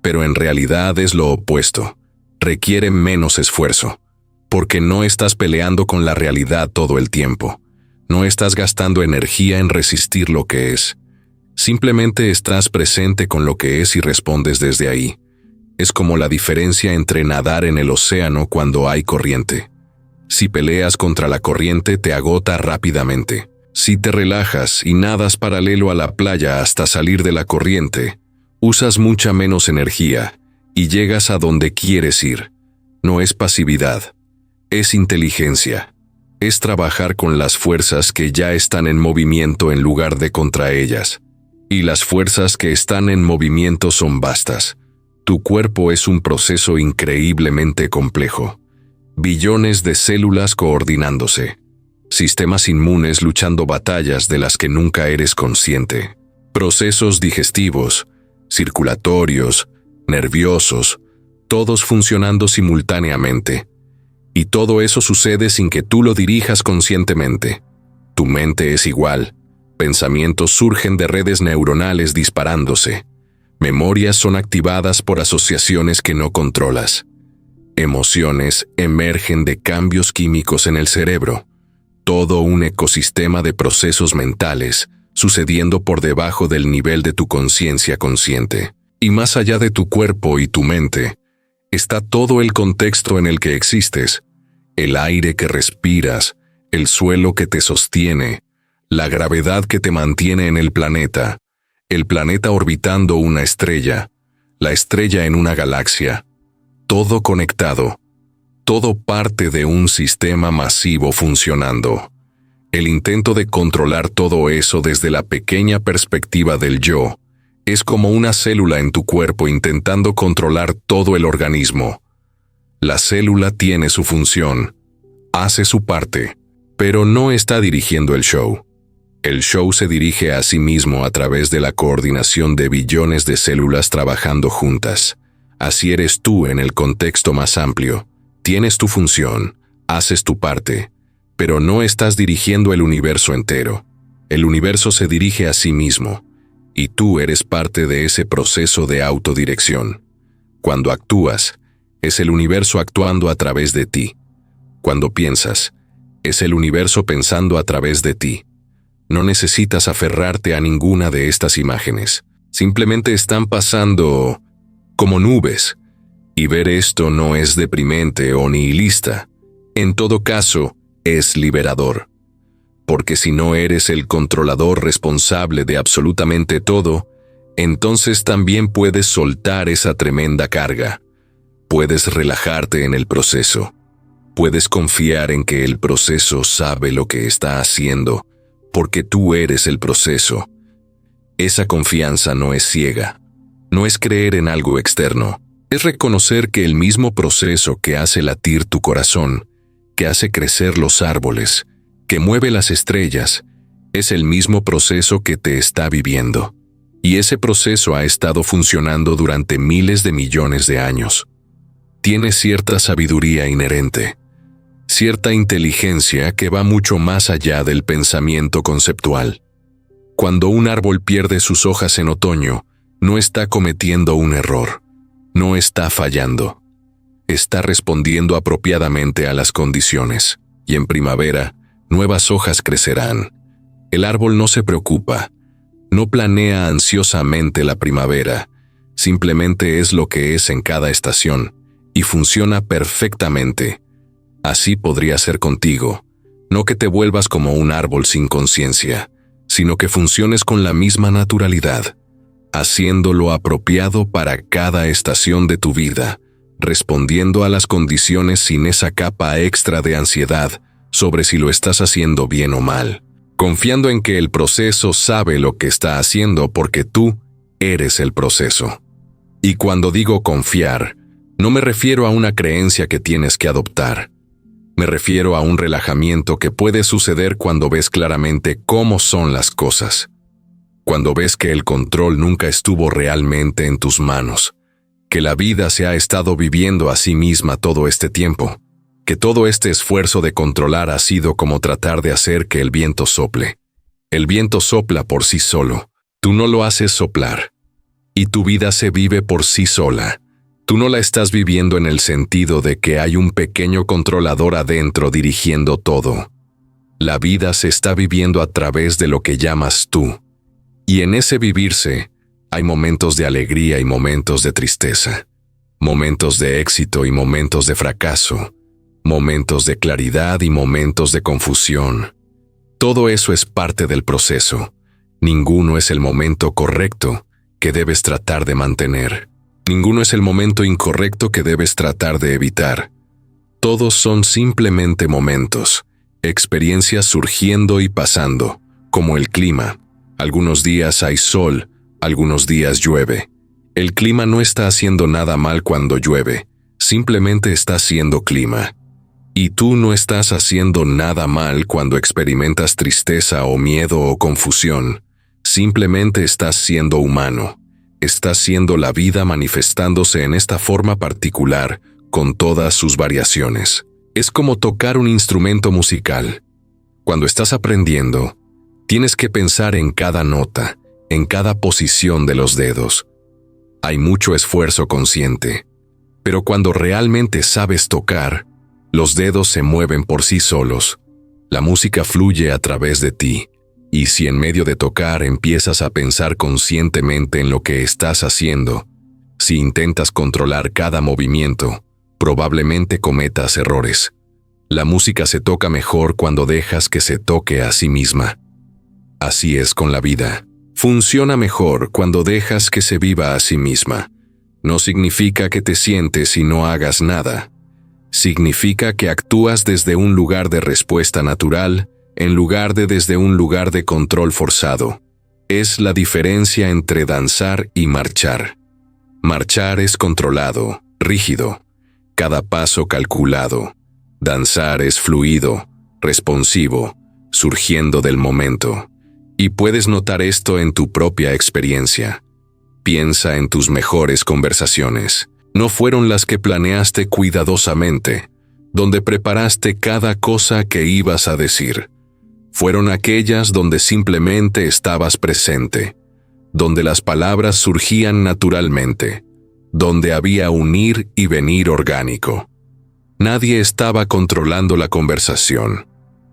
Pero en realidad es lo opuesto. Requiere menos esfuerzo. Porque no estás peleando con la realidad todo el tiempo. No estás gastando energía en resistir lo que es. Simplemente estás presente con lo que es y respondes desde ahí. Es como la diferencia entre nadar en el océano cuando hay corriente. Si peleas contra la corriente, te agota rápidamente. Si te relajas y nadas paralelo a la playa hasta salir de la corriente, usas mucha menos energía y llegas a donde quieres ir. No es pasividad, es inteligencia. Es trabajar con las fuerzas que ya están en movimiento en lugar de contra ellas. Y las fuerzas que están en movimiento son vastas. Tu cuerpo es un proceso increíblemente complejo. Billones de células coordinándose. Sistemas inmunes luchando batallas de las que nunca eres consciente. Procesos digestivos, circulatorios, nerviosos, todos funcionando simultáneamente. Y todo eso sucede sin que tú lo dirijas conscientemente. Tu mente es igual. Pensamientos surgen de redes neuronales disparándose. Memorias son activadas por asociaciones que no controlas. Emociones emergen de cambios químicos en el cerebro. Todo un ecosistema de procesos mentales sucediendo por debajo del nivel de tu conciencia consciente. Y más allá de tu cuerpo y tu mente, está todo el contexto en el que existes, el aire que respiras, el suelo que te sostiene, la gravedad que te mantiene en el planeta orbitando una estrella, la estrella en una galaxia, todo conectado, todo parte de un sistema masivo funcionando. El intento de controlar todo eso desde la pequeña perspectiva del yo es como una célula en tu cuerpo intentando controlar todo el organismo. La célula tiene su función, hace su parte, pero no está dirigiendo el show. El show se dirige a sí mismo a través de la coordinación de billones de células trabajando juntas. Así eres tú en el contexto más amplio. Tienes tu función, haces tu parte, pero no estás dirigiendo el universo entero. El universo se dirige a sí mismo, y tú eres parte de ese proceso de autodirección. Cuando actúas, es el universo actuando a través de ti. Cuando piensas, es el universo pensando a través de ti. No necesitas aferrarte a ninguna de estas imágenes. Simplemente están pasando como nubes. Y ver esto no es deprimente o nihilista. En todo caso, es liberador. Porque si no eres el controlador responsable de absolutamente todo, entonces también puedes soltar esa tremenda carga. Puedes relajarte en el proceso. Puedes confiar en que el proceso sabe lo que está haciendo, porque tú eres el proceso. Esa confianza no es ciega, no es creer en algo externo, es reconocer que el mismo proceso que hace latir tu corazón, que hace crecer los árboles, que mueve las estrellas, es el mismo proceso que te está viviendo. Y ese proceso ha estado funcionando durante miles de millones de años. Tiene cierta sabiduría inherente, cierta inteligencia que va mucho más allá del pensamiento conceptual. Cuando un árbol pierde sus hojas en otoño, no está cometiendo un error, no está fallando. Está respondiendo apropiadamente a las condiciones, y en primavera, nuevas hojas crecerán. El árbol no se preocupa, no planea ansiosamente la primavera, simplemente es lo que es en cada estación, y funciona perfectamente. Así podría ser contigo, no que te vuelvas como un árbol sin conciencia, sino que funciones con la misma naturalidad, haciendo lo apropiado para cada estación de tu vida, respondiendo a las condiciones sin esa capa extra de ansiedad sobre si lo estás haciendo bien o mal, confiando en que el proceso sabe lo que está haciendo porque tú eres el proceso. Y cuando digo confiar, no me refiero a una creencia que tienes que adoptar. Me refiero a un relajamiento que puede suceder cuando ves claramente cómo son las cosas. Cuando ves que el control nunca estuvo realmente en tus manos, que la vida se ha estado viviendo a sí misma todo este tiempo, que todo este esfuerzo de controlar ha sido como tratar de hacer que el viento sople. El viento sopla por sí solo, tú no lo haces soplar. Y tu vida se vive por sí sola. Tú no la estás viviendo en el sentido de que hay un pequeño controlador adentro dirigiendo todo. La vida se está viviendo a través de lo que llamas tú. Y en ese vivirse, hay momentos de alegría y momentos de tristeza, momentos de éxito y momentos de fracaso, momentos de claridad y momentos de confusión. Todo eso es parte del proceso. Ninguno es el momento correcto que debes tratar de mantener. Ninguno es el momento incorrecto que debes tratar de evitar. Todos son simplemente momentos, experiencias surgiendo y pasando, como el clima. Algunos días hay sol, algunos días llueve. El clima no está haciendo nada mal cuando llueve, simplemente está haciendo clima. Y tú no estás haciendo nada mal cuando experimentas tristeza o miedo o confusión. Simplemente estás siendo humano. Estás siendo la vida manifestándose en esta forma particular, con todas sus variaciones. Es como tocar un instrumento musical. Cuando estás aprendiendo, tienes que pensar en cada nota, en cada posición de los dedos. Hay mucho esfuerzo consciente, pero cuando realmente sabes tocar, los dedos se mueven por sí solos. La música fluye a través de ti, y si en medio de tocar empiezas a pensar conscientemente en lo que estás haciendo, si intentas controlar cada movimiento, probablemente cometas errores. La música se toca mejor cuando dejas que se toque a sí misma. Así es con la vida. Funciona mejor cuando dejas que se viva a sí misma. No significa que te sientes y no hagas nada. Significa que actúas desde un lugar de respuesta natural, en lugar de desde un lugar de control forzado. Es la diferencia entre danzar y marchar. Marchar es controlado, rígido, cada paso calculado. Danzar es fluido, responsivo, surgiendo del momento. Y puedes notar esto en tu propia experiencia. Piensa en tus mejores conversaciones. No fueron las que planeaste cuidadosamente, donde preparaste cada cosa que ibas a decir. Fueron aquellas donde simplemente estabas presente, donde las palabras surgían naturalmente, donde había un ir y venir orgánico. Nadie estaba controlando la conversación.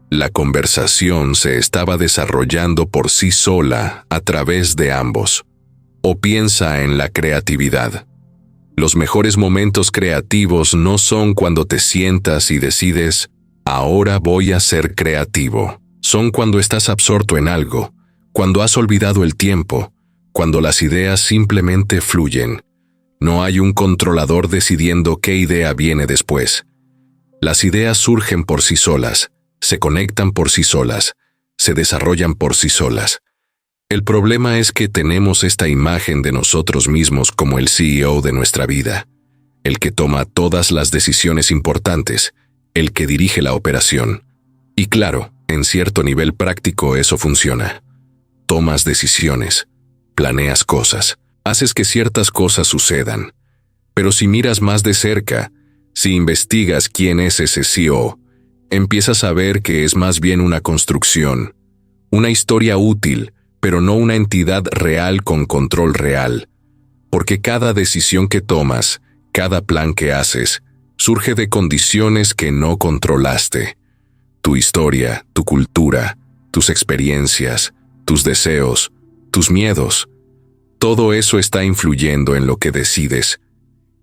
La conversación se estaba desarrollando por sí sola a través de ambos. O piensa en la creatividad. Los mejores momentos creativos no son cuando te sientas y decides, ahora voy a ser creativo. Son cuando estás absorto en algo, cuando has olvidado el tiempo, cuando las ideas simplemente fluyen. No hay un controlador decidiendo qué idea viene después. Las ideas surgen por sí solas, se conectan por sí solas, se desarrollan por sí solas. El problema es que tenemos esta imagen de nosotros mismos como el CEO de nuestra vida, el que toma todas las decisiones importantes, el que dirige la operación. Y claro, en cierto nivel práctico eso funciona. Tomas decisiones, planeas cosas, haces que ciertas cosas sucedan. Pero si miras más de cerca, si investigas quién es ese CEO, empiezas a ver que es más bien una construcción, una historia útil, pero no una entidad real con control real. Porque cada decisión que tomas, cada plan que haces, surge de condiciones que no controlaste. Tu historia, tu cultura, tus experiencias, tus deseos, tus miedos. Todo eso está influyendo en lo que decides.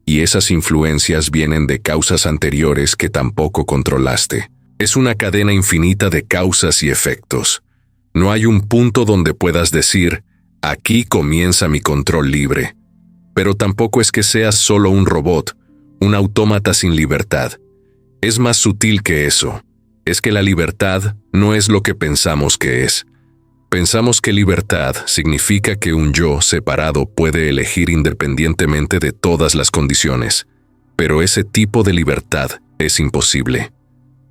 Y esas influencias vienen de causas anteriores que tampoco controlaste. Es una cadena infinita de causas y efectos. No hay un punto donde puedas decir, aquí comienza mi control libre. Pero tampoco es que seas solo un robot, un autómata sin libertad. Es más sutil que eso. Es que la libertad no es lo que pensamos que es. Pensamos que libertad significa que un yo separado puede elegir independientemente de todas las condiciones. Pero ese tipo de libertad es imposible.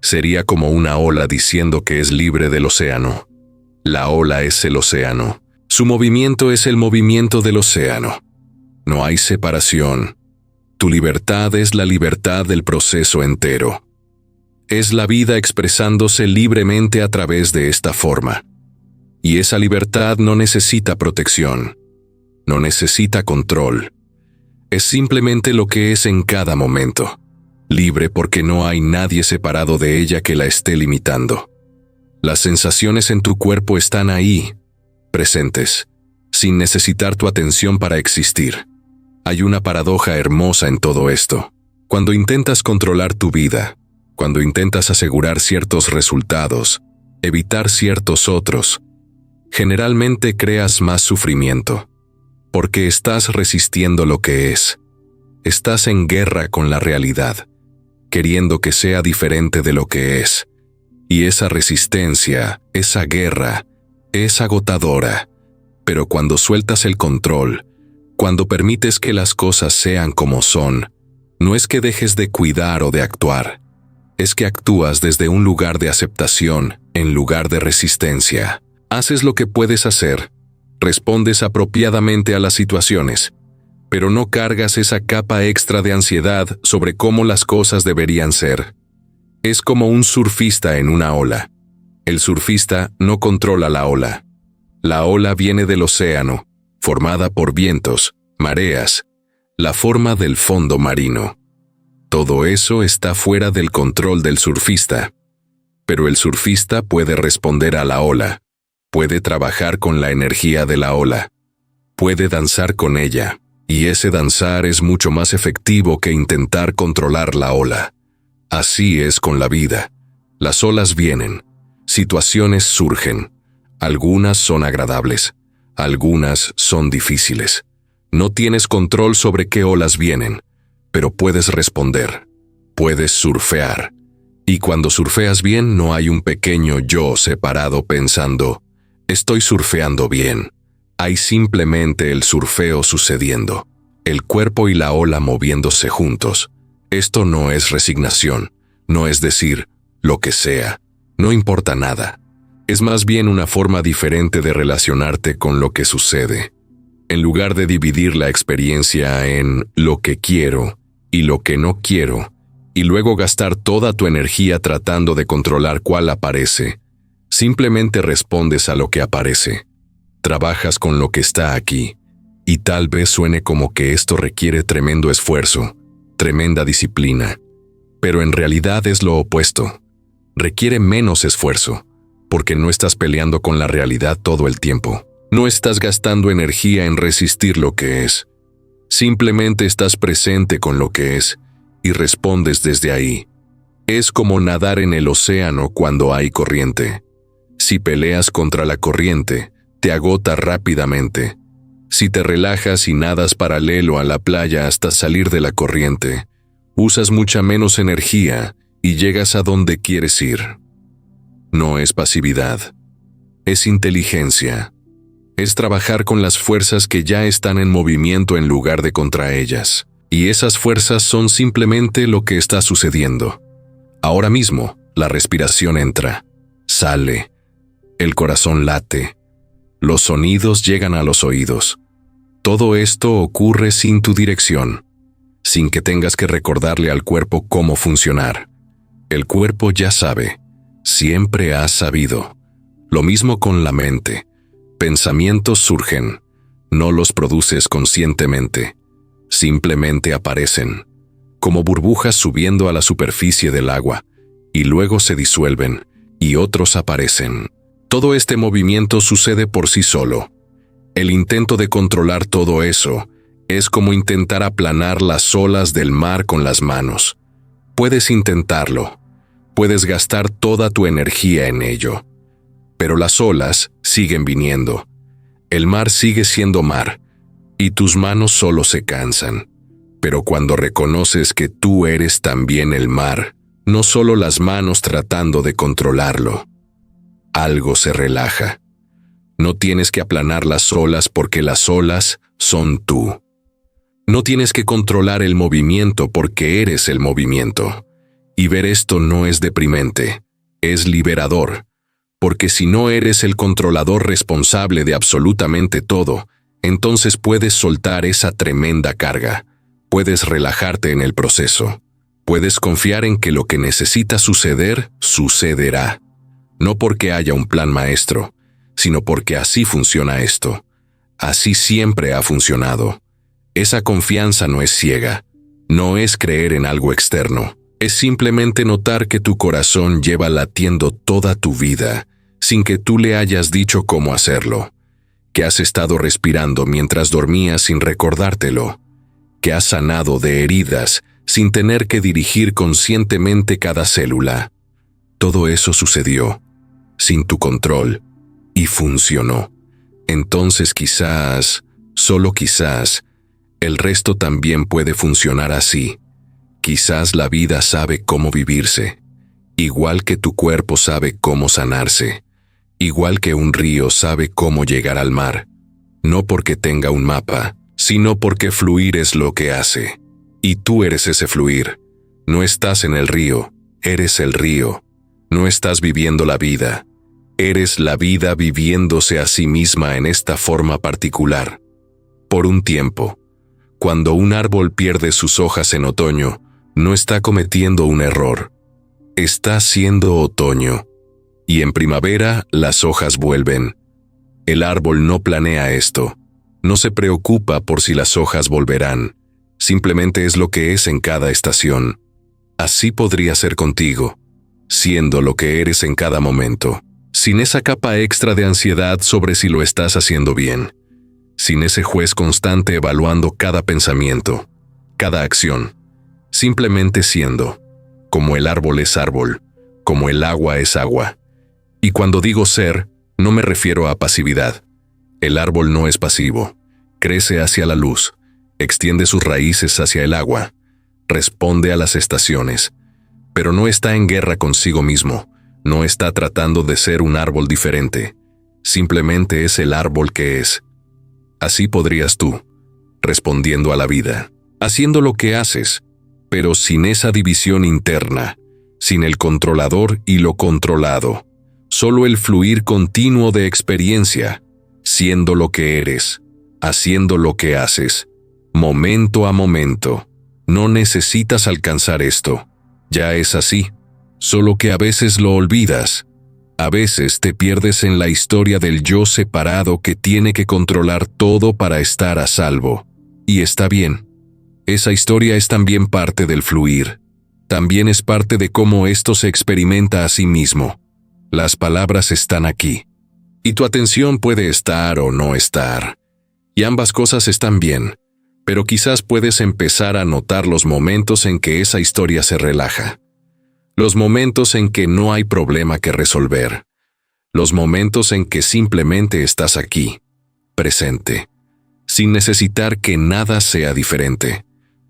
Sería como una ola diciendo que es libre del océano. La ola es el océano. Su movimiento es el movimiento del océano. No hay separación. Tu libertad es la libertad del proceso entero. Es la vida expresándose libremente a través de esta forma. Y esa libertad no necesita protección. No necesita control. Es simplemente lo que es en cada momento. Libre porque no hay nadie separado de ella que la esté limitando. Las sensaciones en tu cuerpo están ahí, presentes, sin necesitar tu atención para existir. Hay una paradoja hermosa en todo esto. Cuando intentas controlar tu vida, cuando intentas asegurar ciertos resultados, evitar ciertos otros, generalmente creas más sufrimiento, porque estás resistiendo lo que es. Estás en guerra con la realidad, queriendo que sea diferente de lo que es. Y esa resistencia, esa guerra, es agotadora. Pero cuando sueltas el control, cuando permites que las cosas sean como son, no es que dejes de cuidar o de actuar, es que actúas desde un lugar de aceptación en lugar de resistencia. Haces lo que puedes hacer, respondes apropiadamente a las situaciones, pero no cargas esa capa extra de ansiedad sobre cómo las cosas deberían ser. Es como un surfista en una ola. El surfista no controla la ola. La ola viene del océano, formada por vientos, mareas, la forma del fondo marino. Todo eso está fuera del control del surfista. Pero el surfista puede responder a la ola, puede trabajar con la energía de la ola, puede danzar con ella, y ese danzar es mucho más efectivo que intentar controlar la ola. Así es con la vida. Las olas vienen, situaciones surgen. Algunas son agradables, algunas son difíciles. No tienes control sobre qué olas vienen, pero puedes responder, puedes surfear. Y cuando surfeas bien no hay un pequeño yo separado pensando, estoy surfeando bien. Hay simplemente el surfeo sucediendo, el cuerpo y la ola moviéndose juntos. Esto no es resignación, no es decir, lo que sea, no importa nada. Es más bien una forma diferente de relacionarte con lo que sucede. En lugar de dividir la experiencia en lo que quiero y lo que no quiero, y luego gastar toda tu energía tratando de controlar cuál aparece, simplemente respondes a lo que aparece. Trabajas con lo que está aquí, y tal vez suene como que esto requiere tremendo esfuerzo, tremenda disciplina, pero en realidad es lo opuesto. Requiere menos esfuerzo, porque no estás peleando con la realidad todo el tiempo. No estás gastando energía en resistir lo que es. Simplemente estás presente con lo que es y respondes desde ahí. Es como nadar en el océano cuando hay corriente. Si peleas contra la corriente, te agota rápidamente. Si te relajas y nadas paralelo a la playa hasta salir de la corriente, usas mucha menos energía y llegas a donde quieres ir. No es pasividad, es inteligencia. Es trabajar con las fuerzas que ya están en movimiento en lugar de contra ellas. Y esas fuerzas son simplemente lo que está sucediendo. Ahora mismo, la respiración entra, sale, el corazón late, los sonidos llegan a los oídos. Todo esto ocurre sin tu dirección, sin que tengas que recordarle al cuerpo cómo funcionar. El cuerpo ya sabe, siempre ha sabido. Lo mismo con la mente. Pensamientos surgen, no los produces conscientemente, simplemente aparecen, como burbujas subiendo a la superficie del agua, y luego se disuelven, y otros aparecen. Todo este movimiento sucede por sí solo. El intento de controlar todo eso es como intentar aplanar las olas del mar con las manos. Puedes intentarlo, puedes gastar toda tu energía en ello. Pero las olas siguen viniendo. El mar sigue siendo mar, y tus manos solo se cansan. Pero cuando reconoces que tú eres también el mar, no solo las manos tratando de controlarlo, algo se relaja. No tienes que aplanar las olas porque las olas son tú. No tienes que controlar el movimiento porque eres el movimiento. Y ver esto no es deprimente, es liberador. Porque si no eres el controlador responsable de absolutamente todo, entonces puedes soltar esa tremenda carga. Puedes relajarte en el proceso. Puedes confiar en que lo que necesita suceder, sucederá. No porque haya un plan maestro, sino porque así funciona esto. Así siempre ha funcionado. Esa confianza no es ciega, no es creer en algo externo. Es simplemente notar que tu corazón lleva latiendo toda tu vida sin que tú le hayas dicho cómo hacerlo, que has estado respirando mientras dormías sin recordártelo, que has sanado de heridas sin tener que dirigir conscientemente cada célula. Todo eso sucedió, sin tu control, y funcionó. Entonces quizás, solo quizás, el resto también puede funcionar así. Quizás la vida sabe cómo vivirse, igual que tu cuerpo sabe cómo sanarse, igual que un río sabe cómo llegar al mar, no porque tenga un mapa, sino porque fluir es lo que hace. Y tú eres ese fluir. No estás en el río, eres el río. No estás viviendo la vida, eres la vida viviéndose a sí misma en esta forma particular. Por un tiempo, cuando un árbol pierde sus hojas en otoño, no está cometiendo un error. Está siendo otoño. Y en primavera las hojas vuelven. El árbol no planea esto. No se preocupa por si las hojas volverán. Simplemente es lo que es en cada estación. Así podría ser contigo, siendo lo que eres en cada momento, sin esa capa extra de ansiedad sobre si lo estás haciendo bien, sin ese juez constante evaluando cada pensamiento, cada acción, simplemente siendo, como el árbol es árbol, como el agua es agua. Y cuando digo ser, no me refiero a pasividad. El árbol no es pasivo, crece hacia la luz, extiende sus raíces hacia el agua, responde a las estaciones, pero no está en guerra consigo mismo, no está tratando de ser un árbol diferente, simplemente es el árbol que es. Así podrías tú, respondiendo a la vida, haciendo lo que haces, pero sin esa división interna, sin el controlador y lo controlado, solo el fluir continuo de experiencia, siendo lo que eres, haciendo lo que haces, momento a momento. No necesitas alcanzar esto. Ya es así, solo que a veces lo olvidas. A veces te pierdes en la historia del yo separado que tiene que controlar todo para estar a salvo. Y está bien. Esa historia es también parte del fluir. También es parte de cómo esto se experimenta a sí mismo. Las palabras están aquí. Y tu atención puede estar o no estar. Y ambas cosas están bien. Pero quizás puedes empezar a notar los momentos en que esa historia se relaja. Los momentos en que no hay problema que resolver. Los momentos en que simplemente estás aquí, presente, sin necesitar que nada sea diferente.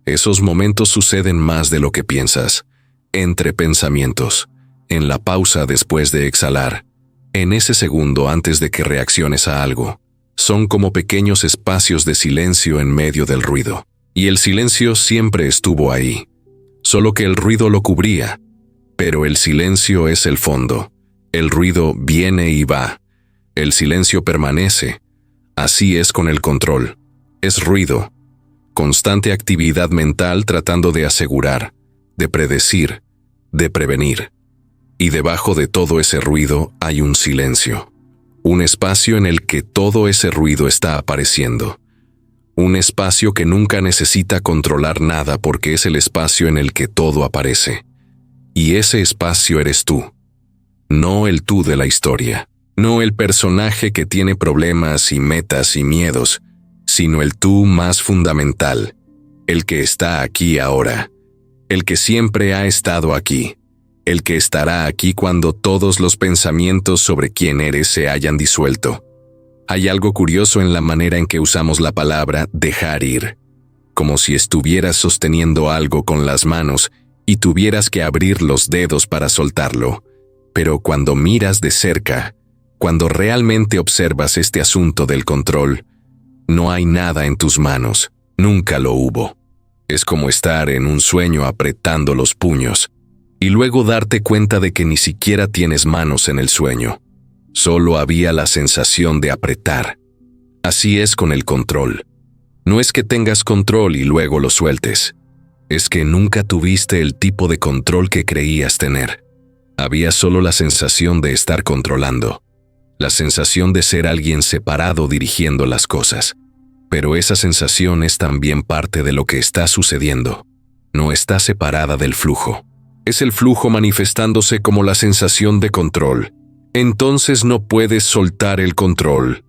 Esos momentos suceden más de lo que piensas, entre pensamientos, en la pausa después de exhalar, en ese segundo antes de que reacciones a algo. Son como pequeños espacios de silencio en medio del ruido. Y el silencio siempre estuvo ahí, solo que el ruido lo cubría. Pero el silencio es el fondo. El ruido viene y va. El silencio permanece. Así es con el control. Es ruido. Constante actividad mental tratando de asegurar, de predecir, de prevenir. Y debajo de todo ese ruido hay un silencio. Un espacio en el que todo ese ruido está apareciendo. Un espacio que nunca necesita controlar nada porque es el espacio en el que todo aparece. Y ese espacio eres tú. No el tú de la historia. No el personaje que tiene problemas y metas y miedos, sino el tú más fundamental. El que está aquí ahora. El que siempre ha estado aquí. El que estará aquí cuando todos los pensamientos sobre quién eres se hayan disuelto. Hay algo curioso en la manera en que usamos la palabra dejar ir, como si estuvieras sosteniendo algo con las manos y tuvieras que abrir los dedos para soltarlo. Pero cuando miras de cerca, cuando realmente observas este asunto del control, no hay nada en tus manos, nunca lo hubo. Es como estar en un sueño apretando los puños, y luego darte cuenta de que ni siquiera tienes manos en el sueño. Solo había la sensación de apretar. Así es con el control. No es que tengas control y luego lo sueltes. Es que nunca tuviste el tipo de control que creías tener. Había solo la sensación de estar controlando. La sensación de ser alguien separado dirigiendo las cosas. Pero esa sensación es también parte de lo que está sucediendo. No está separada del flujo. Es el flujo manifestándose como la sensación de control. entonces no puedes soltar el control,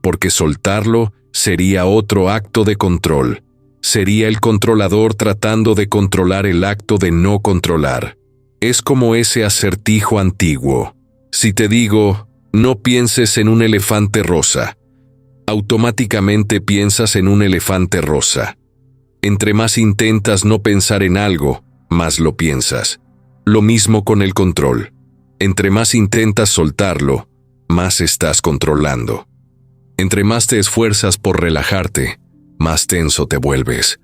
porque soltarlo sería otro acto de control. Sería el controlador tratando de controlar el acto de no controlar. Es como ese acertijo antiguo. Si te digo, no pienses en un elefante rosa, automáticamente piensas en un elefante rosa. Entre más intentas no pensar en algo, más lo piensas. Lo mismo con el control. Entre más intentas soltarlo, más estás controlando. Entre más te esfuerzas por relajarte, más tenso te vuelves.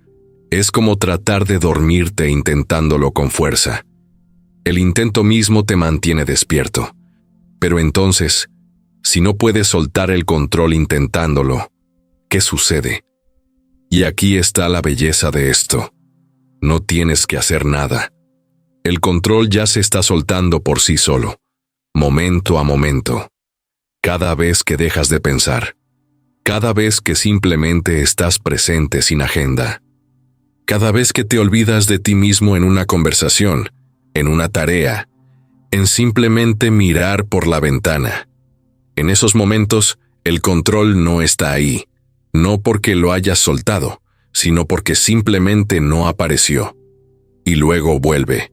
Es como tratar de dormirte intentándolo con fuerza. El intento mismo te mantiene despierto. Pero entonces, si no puedes soltar el control intentándolo, ¿qué sucede? Y aquí está la belleza de esto. No tienes que hacer nada. El control ya se está soltando por sí solo, momento a momento. Cada vez que dejas de pensar. Cada vez que simplemente estás presente sin agenda. Cada vez que te olvidas de ti mismo en una conversación, en una tarea, en simplemente mirar por la ventana. En esos momentos, el control no está ahí, no porque lo hayas soltado, sino porque simplemente no apareció. Y luego vuelve.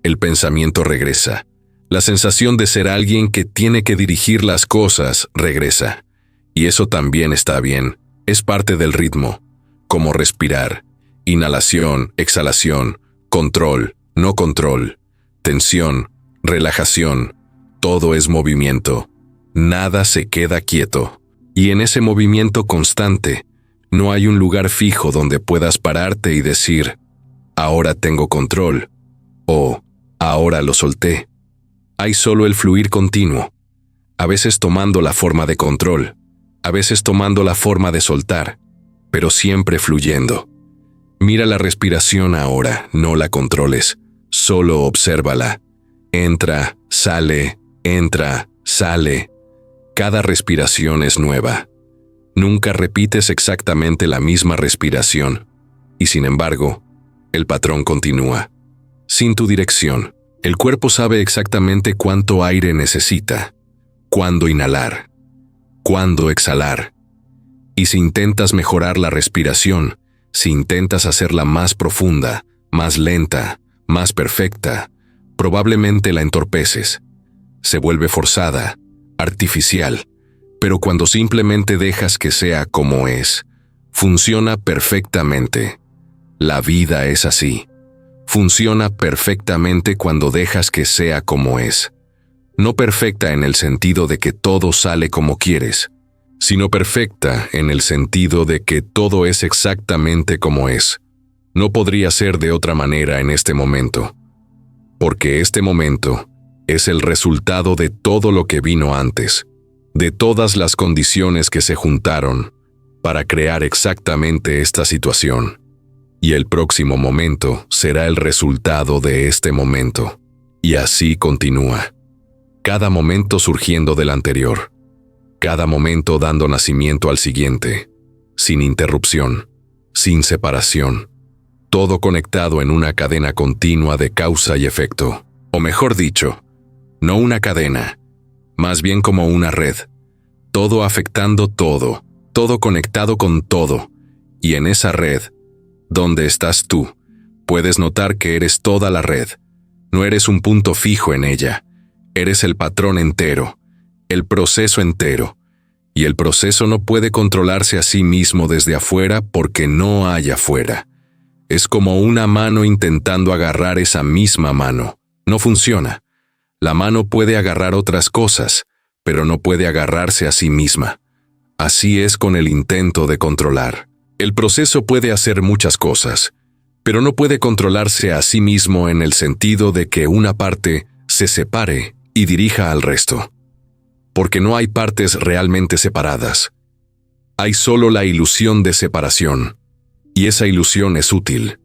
El pensamiento regresa. La sensación de ser alguien que tiene que dirigir las cosas regresa. Y eso también está bien, es parte del ritmo, como respirar, inhalación, exhalación, control, no control, tensión, relajación, todo es movimiento, nada se queda quieto, y en ese movimiento constante, no hay un lugar fijo donde puedas pararte y decir, ahora tengo control, o ahora lo solté. Hay solo el fluir continuo, a veces tomando la forma de control, a veces tomando la forma de soltar, pero siempre fluyendo. Mira la respiración ahora, no la controles, solo obsérvala. Entra, sale, cada respiración es nueva. Nunca repites exactamente la misma respiración, y sin embargo, el patrón continúa. Sin tu dirección, el cuerpo sabe exactamente cuánto aire necesita, cuándo inhalar, cuándo exhalar. Y si intentas mejorar la respiración, si intentas hacerla más profunda, más lenta, más perfecta, probablemente la entorpeces. Se vuelve forzada, artificial, pero cuando simplemente dejas que sea como es, funciona perfectamente. La vida es así. Funciona perfectamente cuando dejas que sea como es. No perfecta en el sentido de que todo sale como quieres, sino perfecta en el sentido de que todo es exactamente como es. No podría ser de otra manera en este momento, porque este momento es el resultado de todo lo que vino antes, de todas las condiciones que se juntaron para crear exactamente esta situación. Y el próximo momento será el resultado de este momento. Y así continúa. Cada momento surgiendo del anterior. Cada momento dando nacimiento al siguiente. Sin interrupción. Sin separación. Todo conectado en una cadena continua de causa y efecto. O mejor dicho, no una cadena, más bien como una red. Todo afectando todo. Todo conectado con todo. Y en esa red, donde estás tú, puedes notar que eres toda la red. No eres un punto fijo en ella. Eres el patrón entero, el proceso entero. Y el proceso no puede controlarse a sí mismo desde afuera porque no hay afuera. Es como una mano intentando agarrar esa misma mano. No funciona. La mano puede agarrar otras cosas, pero no puede agarrarse a sí misma. Así es con el intento de controlar. El proceso puede hacer muchas cosas, pero no puede controlarse a sí mismo en el sentido de que una parte se separe y dirija al resto. Porque no hay partes realmente separadas. Hay solo la ilusión de separación, y esa ilusión es útil.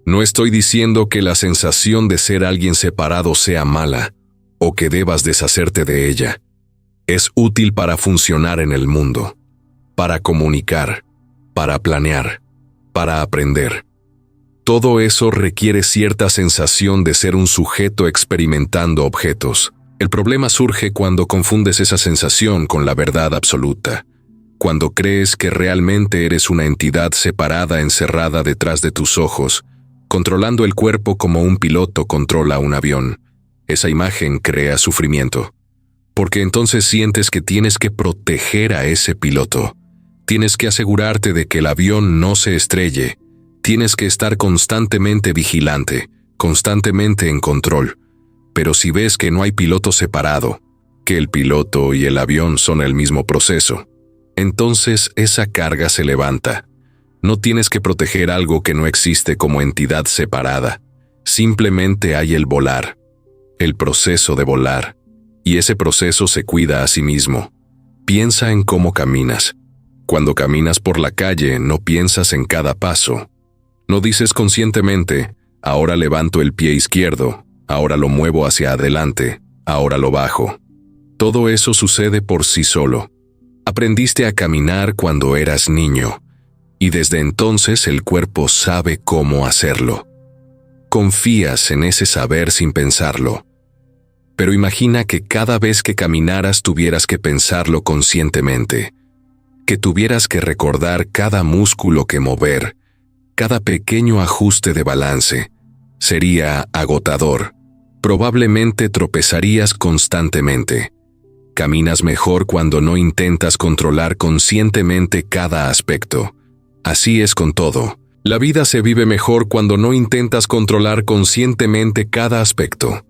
No estoy diciendo que la sensación de ser alguien separado sea mala, o que debas deshacerte de ella. Es útil para funcionar en el mundo, para comunicar, para planear, para aprender. Todo eso requiere cierta sensación de ser un sujeto experimentando objetos. El problema surge cuando confundes esa sensación con la verdad absoluta, cuando crees que realmente eres una entidad separada encerrada detrás de tus ojos, controlando el cuerpo como un piloto controla un avión. Esa imagen crea sufrimiento, porque entonces sientes que tienes que proteger a ese piloto. Tienes que asegurarte de que el avión no se estrelle. Tienes que estar constantemente vigilante, constantemente en control. Pero si ves que no hay piloto separado, que el piloto y el avión son el mismo proceso, entonces esa carga se levanta. No tienes que proteger algo que no existe como entidad separada. Simplemente hay el volar, el proceso de volar, y ese proceso se cuida a sí mismo. Piensa en cómo caminas. Cuando caminas por la calle, no piensas en cada paso. No dices conscientemente, ahora levanto el pie izquierdo, ahora lo muevo hacia adelante, ahora lo bajo. Todo eso sucede por sí solo. Aprendiste a caminar cuando eras niño, y desde entonces el cuerpo sabe cómo hacerlo. Confías en ese saber sin pensarlo. Pero imagina que cada vez que caminaras tuvieras que pensarlo conscientemente, que tuvieras que recordar cada músculo que mover, cada pequeño ajuste de balance. Sería agotador. Probablemente tropezarías constantemente. Caminas mejor cuando no intentas controlar conscientemente cada aspecto. Así es con todo. La vida se vive mejor cuando no intentas controlar conscientemente cada aspecto.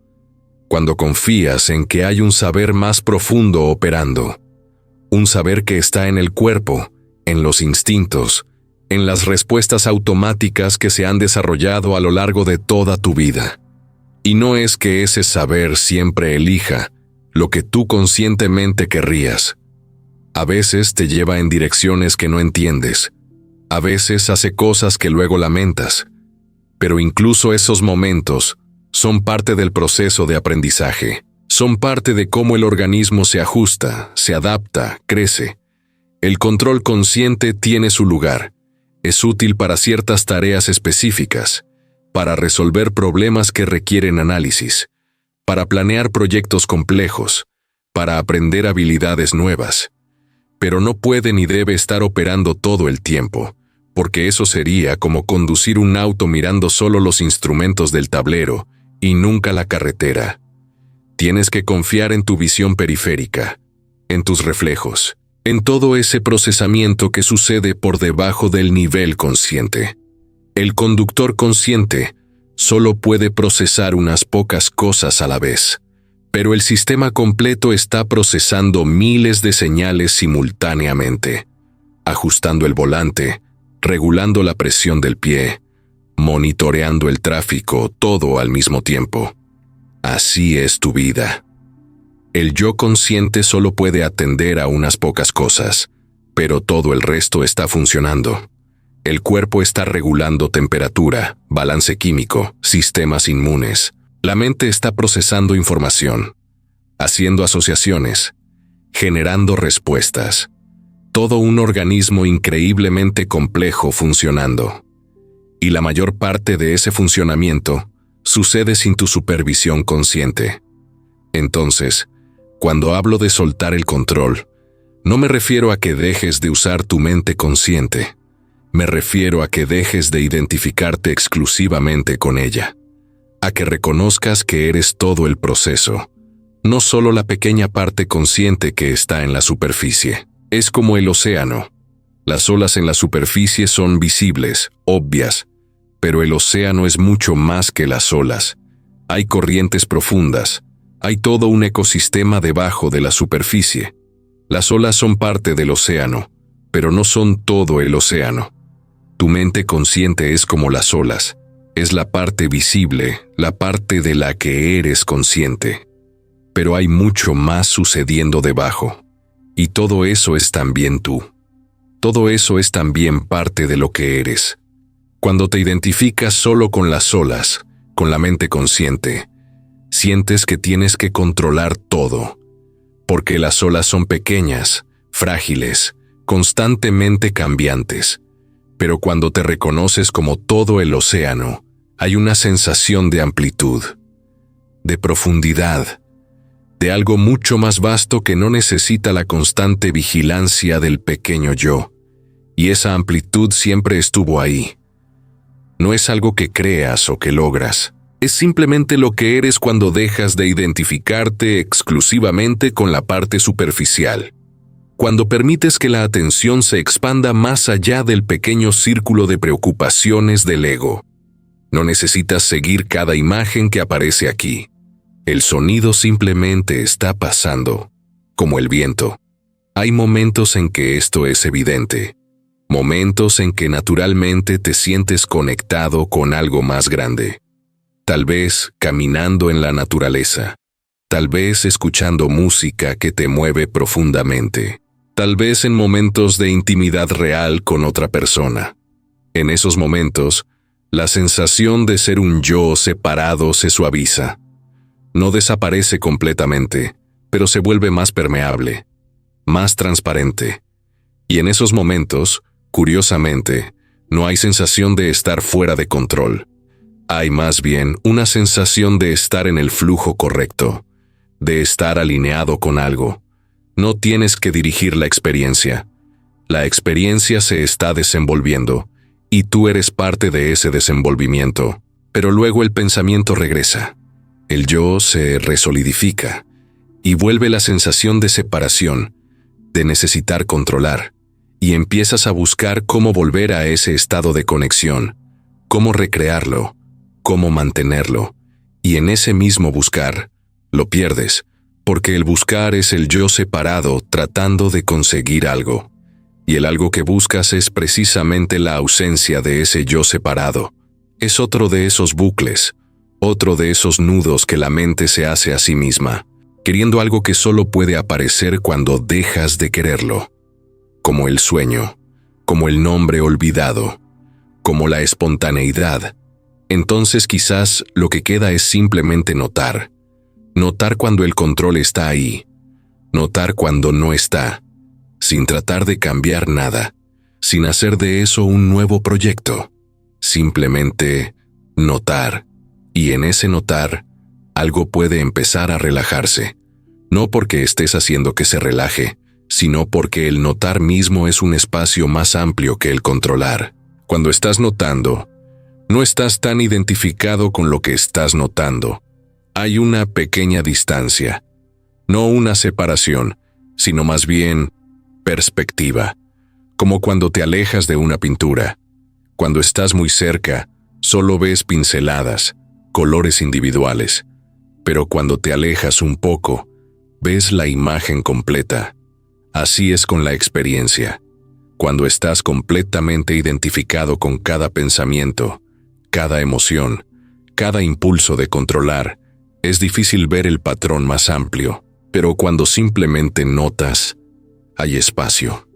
Cuando confías en que hay un saber más profundo operando. Un saber que está en el cuerpo, en los instintos, en las respuestas automáticas que se han desarrollado a lo largo de toda tu vida. Y no es que ese saber siempre elija lo que tú conscientemente querrías. A veces te lleva en direcciones que no entiendes. A veces hace cosas que luego lamentas. Pero incluso esos momentos son parte del proceso de aprendizaje. Son parte de cómo el organismo se ajusta, se adapta, crece. El control consciente tiene su lugar. Es útil para ciertas tareas específicas, para resolver problemas que requieren análisis, para planear proyectos complejos, para aprender habilidades nuevas. Pero no puede ni debe estar operando todo el tiempo, porque eso sería como conducir un auto mirando solo los instrumentos del tablero y nunca la carretera. Tienes que confiar en tu visión periférica, en tus reflejos, en todo ese procesamiento que sucede por debajo del nivel consciente. El conductor consciente solo puede procesar unas pocas cosas a la vez, pero el sistema completo está procesando miles de señales simultáneamente, ajustando el volante, regulando la presión del pie, monitoreando el tráfico, todo al mismo tiempo. Así es tu vida. El yo consciente solo puede atender a unas pocas cosas, pero todo el resto está funcionando. El cuerpo está regulando temperatura, balance químico, sistemas inmunes. La mente está procesando información, haciendo asociaciones, generando respuestas. Todo un organismo increíblemente complejo funcionando. Y la mayor parte de ese funcionamiento sucede sin tu supervisión consciente. Entonces, cuando hablo de soltar el control, no me refiero a que dejes de usar tu mente consciente. Me refiero a que dejes de identificarte exclusivamente con ella. A que reconozcas que eres todo el proceso, no solo la pequeña parte consciente que está en la superficie. Es como el océano. Las olas en la superficie son visibles, obvias, pero el océano es mucho más que las olas. Hay corrientes profundas, hay todo un ecosistema debajo de la superficie. Las olas son parte del océano, pero no son todo el océano. Tu mente consciente es como las olas, es la parte visible, la parte de la que eres consciente. Pero hay mucho más sucediendo debajo, y todo eso es también tú. Todo eso es también parte de lo que eres. Cuando te identificas solo con las olas, con la mente consciente, sientes que tienes que controlar todo, porque las olas son pequeñas, frágiles, constantemente cambiantes. Pero cuando te reconoces como todo el océano, hay una sensación de amplitud, de profundidad, de algo mucho más vasto que no necesita la constante vigilancia del pequeño yo. Y esa amplitud siempre estuvo ahí. No es algo que creas o que logras. Es simplemente lo que eres cuando dejas de identificarte exclusivamente con la parte superficial. Cuando permites que la atención se expanda más allá del pequeño círculo de preocupaciones del ego. No necesitas seguir cada imagen que aparece aquí. El sonido simplemente está pasando, como el viento. Hay momentos en que esto es evidente. Momentos en que naturalmente te sientes conectado con algo más grande. Tal vez caminando en la naturaleza. Tal vez escuchando música que te mueve profundamente. Tal vez en momentos de intimidad real con otra persona. En esos momentos, la sensación de ser un yo separado se suaviza. No desaparece completamente, pero se vuelve más permeable, más transparente. Y en esos momentos, curiosamente, no hay sensación de estar fuera de control. Hay más bien una sensación de estar en el flujo correcto, de estar alineado con algo. No tienes que dirigir la experiencia. La experiencia se está desenvolviendo, y tú eres parte de ese desenvolvimiento. Pero luego el pensamiento regresa. El yo se resolidifica, y vuelve la sensación de separación, de necesitar controlar. Y empiezas a buscar cómo volver a ese estado de conexión, cómo recrearlo, cómo mantenerlo, y en ese mismo buscar, lo pierdes, porque el buscar es el yo separado tratando de conseguir algo, y el algo que buscas es precisamente la ausencia de ese yo separado. Es otro de esos bucles, otro de esos nudos que la mente se hace a sí misma, queriendo algo que solo puede aparecer cuando dejas de quererlo. Como el sueño, como el nombre olvidado, como la espontaneidad. Entonces quizás lo que queda es simplemente notar. Notar cuando el control está ahí. Notar cuando no está. Sin tratar de cambiar nada. Sin hacer de eso un nuevo proyecto. Simplemente notar. Y en ese notar, algo puede empezar a relajarse. No porque estés haciendo que se relaje, sino porque el notar mismo es un espacio más amplio que el controlar. Cuando estás notando, no estás tan identificado con lo que estás notando. Hay una pequeña distancia, no una separación, sino más bien perspectiva, como cuando te alejas de una pintura. Cuando estás muy cerca, solo ves pinceladas, colores individuales, pero cuando te alejas un poco, ves la imagen completa. Así es con la experiencia. Cuando estás completamente identificado con cada pensamiento, cada emoción, cada impulso de controlar, es difícil ver el patrón más amplio, pero cuando simplemente notas, hay espacio.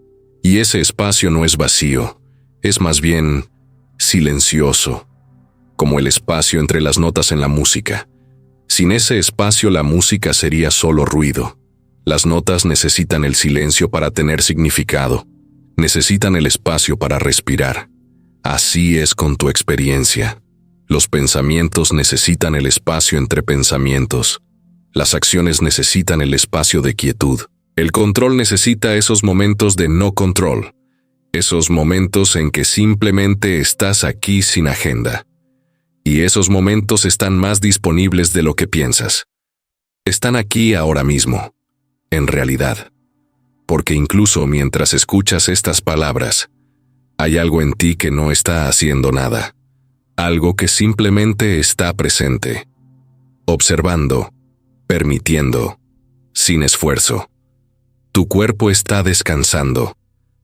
Y ese espacio no es vacío, es más bien silencioso, como el espacio entre las notas en la música. Sin ese espacio la música sería solo ruido. Las notas necesitan el silencio para tener significado, necesitan el espacio para respirar. Así es con tu experiencia. Los pensamientos necesitan el espacio entre pensamientos. Las acciones necesitan el espacio de quietud. El control necesita esos momentos de no control, esos momentos en que simplemente estás aquí sin agenda. Y esos momentos están más disponibles de lo que piensas. Están aquí ahora mismo. En realidad, porque incluso mientras escuchas estas palabras, hay algo en ti que no está haciendo nada, algo que simplemente está presente, observando, permitiendo, sin esfuerzo. Tu cuerpo está descansando,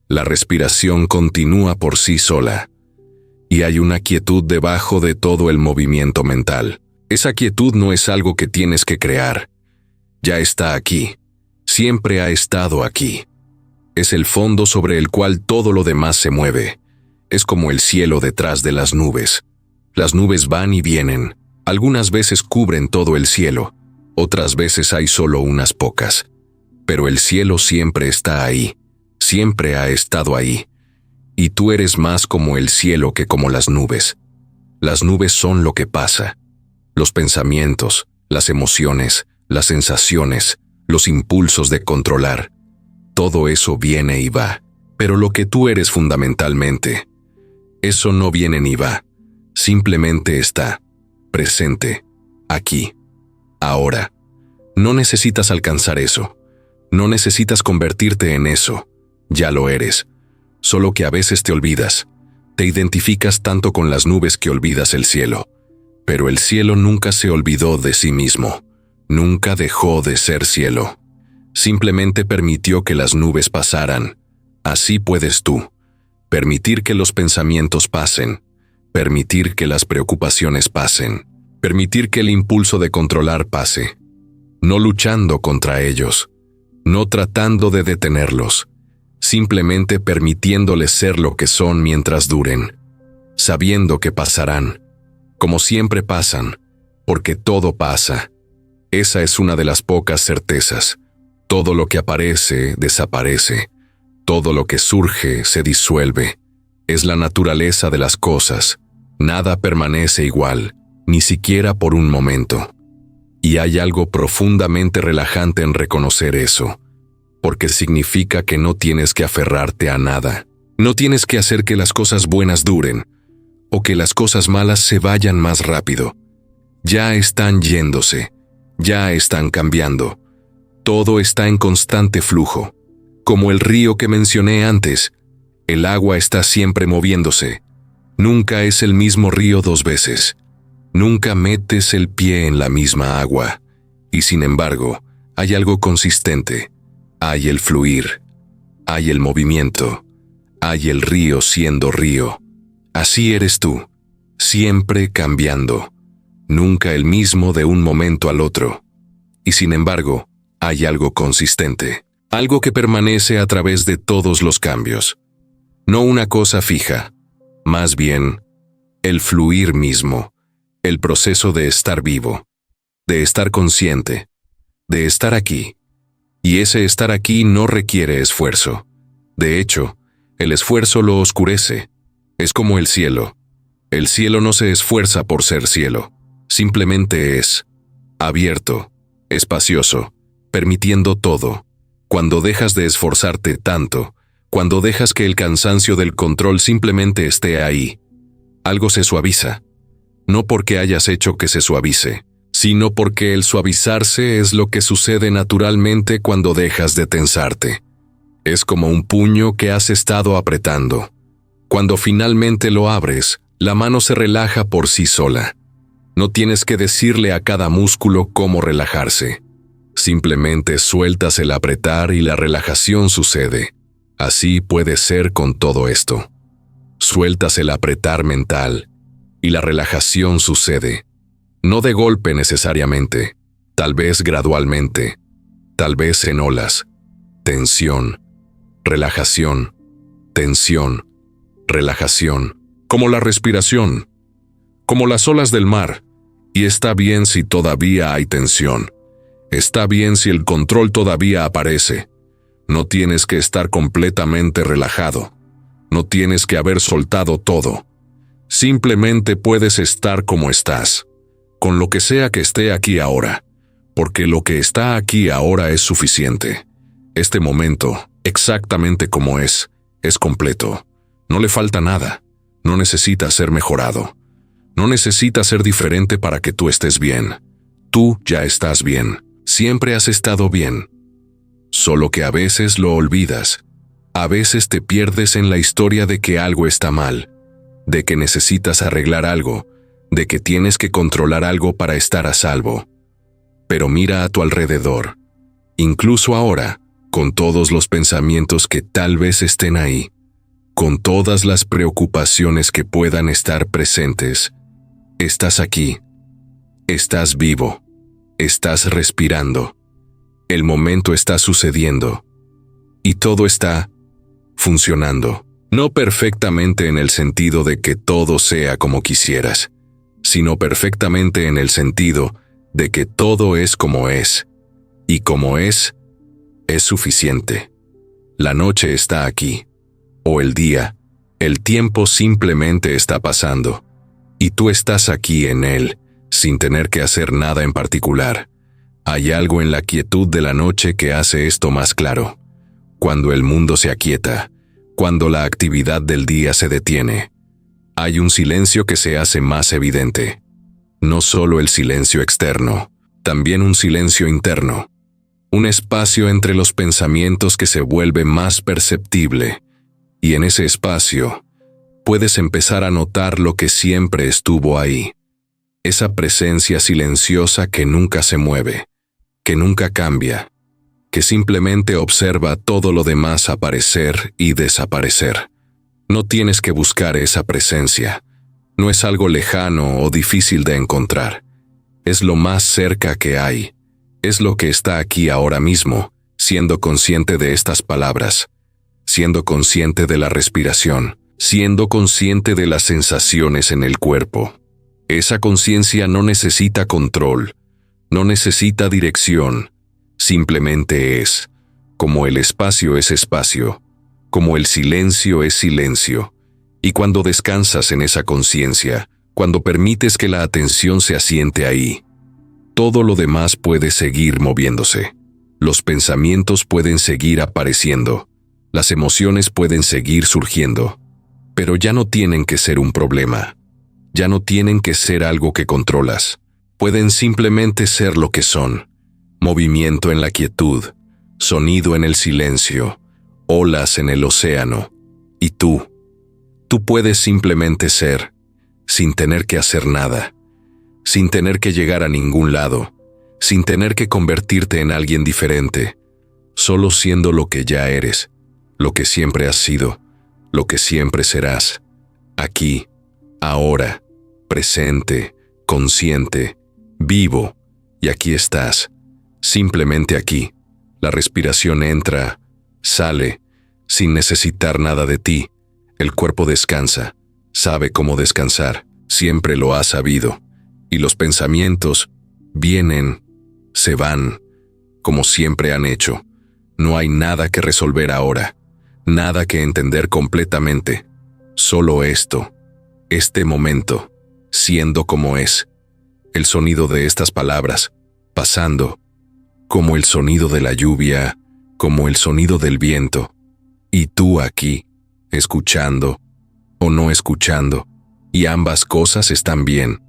la respiración continúa por sí sola, y hay una quietud debajo de todo el movimiento mental. Esa quietud no es algo que tienes que crear, ya está aquí. Siempre ha estado aquí. Es el fondo sobre el cual todo lo demás se mueve. Es como el cielo detrás de las nubes. Las nubes van y vienen. Algunas veces cubren todo el cielo, otras veces hay solo unas pocas. Pero el cielo siempre está ahí. Siempre ha estado ahí. Y tú eres más como el cielo que como las nubes. Las nubes son lo que pasa. Los pensamientos, las emociones, las sensaciones, los impulsos de controlar. Todo eso viene y va. Pero lo que tú eres fundamentalmente, eso no viene ni va. Simplemente está, presente, aquí, ahora. No necesitas alcanzar eso. No necesitas convertirte en eso. Ya lo eres. Solo que a veces te olvidas. Te identificas tanto con las nubes que olvidas el cielo. Pero el cielo nunca se olvidó de sí mismo. Nunca dejó de ser cielo. Simplemente permitió que las nubes pasaran. Así puedes tú. Permitir que los pensamientos pasen. Permitir que las preocupaciones pasen. Permitir que el impulso de controlar pase. No luchando contra ellos. No tratando de detenerlos. Simplemente permitiéndoles ser lo que son mientras duren. Sabiendo que pasarán. Como siempre pasan. Porque todo pasa. Esa es una de las pocas certezas. Todo lo que aparece, desaparece. Todo lo que surge, se disuelve. Es la naturaleza de las cosas. Nada permanece igual, ni siquiera por un momento. Y hay algo profundamente relajante en reconocer eso, porque significa que no tienes que aferrarte a nada. No tienes que hacer que las cosas buenas duren, o que las cosas malas se vayan más rápido. Ya están yéndose. Ya están cambiando. Todo está en constante flujo. Como el río que mencioné antes, el agua está siempre moviéndose. Nunca es el mismo río dos veces. Nunca metes el pie en la misma agua. Y sin embargo, hay algo consistente. Hay el fluir. Hay el movimiento. Hay el río siendo río. Así eres tú. Siempre cambiando. Nunca el mismo de un momento al otro. Y sin embargo, hay algo consistente, algo que permanece a través de todos los cambios. No una cosa fija, más bien, el fluir mismo, el proceso de estar vivo, de estar consciente, de estar aquí. Y ese estar aquí no requiere esfuerzo. De hecho, el esfuerzo lo oscurece. Es como el cielo. El cielo no se esfuerza por ser cielo. Simplemente es abierto, espacioso, permitiendo todo. Cuando dejas de esforzarte tanto, cuando dejas que el cansancio del control simplemente esté ahí, algo se suaviza. No porque hayas hecho que se suavice, sino porque el suavizarse es lo que sucede naturalmente cuando dejas de tensarte. Es como un puño que has estado apretando. Cuando finalmente lo abres, la mano se relaja por sí sola. No tienes que decirle a cada músculo cómo relajarse. Simplemente sueltas el apretar y la relajación sucede. Así puede ser con todo esto. Sueltas el apretar mental y la relajación sucede. No de golpe necesariamente, tal vez gradualmente, tal vez en olas. Tensión, relajación, tensión, relajación. Como la respiración, como las olas del mar. Y está bien si todavía hay tensión. Está bien si el control todavía aparece. No tienes que estar completamente relajado. No tienes que haber soltado todo. Simplemente puedes estar como estás, con lo que sea que esté aquí ahora, porque lo que está aquí ahora es suficiente. Este momento, exactamente como es completo. No le falta nada. No necesita ser mejorado. No necesita ser diferente para que tú estés bien. Tú ya estás bien. Siempre has estado bien. Solo que a veces lo olvidas. A veces te pierdes en la historia de que algo está mal, de que necesitas arreglar algo, de que tienes que controlar algo para estar a salvo. Pero mira a tu alrededor. Incluso ahora, con todos los pensamientos que tal vez estén ahí, con todas las preocupaciones que puedan estar presentes, estás aquí. Estás vivo. Estás respirando. El momento está sucediendo. Y todo está funcionando. No perfectamente en el sentido de que todo sea como quisieras, sino perfectamente en el sentido de que todo es como es. Y como es suficiente. La noche está aquí. O el día, el tiempo simplemente está pasando. Y tú estás aquí en él, sin tener que hacer nada en particular. Hay algo en la quietud de la noche que hace esto más claro. Cuando el mundo se aquieta, cuando la actividad del día se detiene, hay un silencio que se hace más evidente. No solo el silencio externo, también un silencio interno. Un espacio entre los pensamientos que se vuelve más perceptible. Y en ese espacio, puedes empezar a notar lo que siempre estuvo ahí. Esa presencia silenciosa que nunca se mueve, que nunca cambia, que simplemente observa todo lo demás aparecer y desaparecer. No tienes que buscar esa presencia. No es algo lejano o difícil de encontrar. Es lo más cerca que hay. Es lo que está aquí ahora mismo, siendo consciente de estas palabras, siendo consciente de la respiración, siendo consciente de las sensaciones en el cuerpo. Esa conciencia no necesita control, no necesita dirección, simplemente es, como el espacio es espacio, como el silencio es silencio. Y cuando descansas en esa conciencia, cuando permites que la atención se asiente ahí, todo lo demás puede seguir moviéndose. Los pensamientos pueden seguir apareciendo, las emociones pueden seguir surgiendo, pero ya no tienen que ser un problema. Ya no tienen que ser algo que controlas. Pueden simplemente ser lo que son. Movimiento en la quietud, sonido en el silencio, olas en el océano. Y tú puedes simplemente ser, sin tener que hacer nada, sin tener que llegar a ningún lado, sin tener que convertirte en alguien diferente, solo siendo lo que ya eres, lo que siempre has sido, lo que siempre serás, aquí, ahora, presente, consciente, vivo, y aquí estás, simplemente aquí. La respiración entra, sale, sin necesitar nada de ti. El cuerpo descansa, sabe cómo descansar, siempre lo ha sabido. Y los pensamientos vienen, se van, como siempre han hecho. No hay nada que resolver ahora, nada que entender completamente. Solo esto, este momento, siendo como es. El sonido de estas palabras, pasando, como el sonido de la lluvia, como el sonido del viento. Y tú aquí, escuchando o no escuchando, y ambas cosas están bien,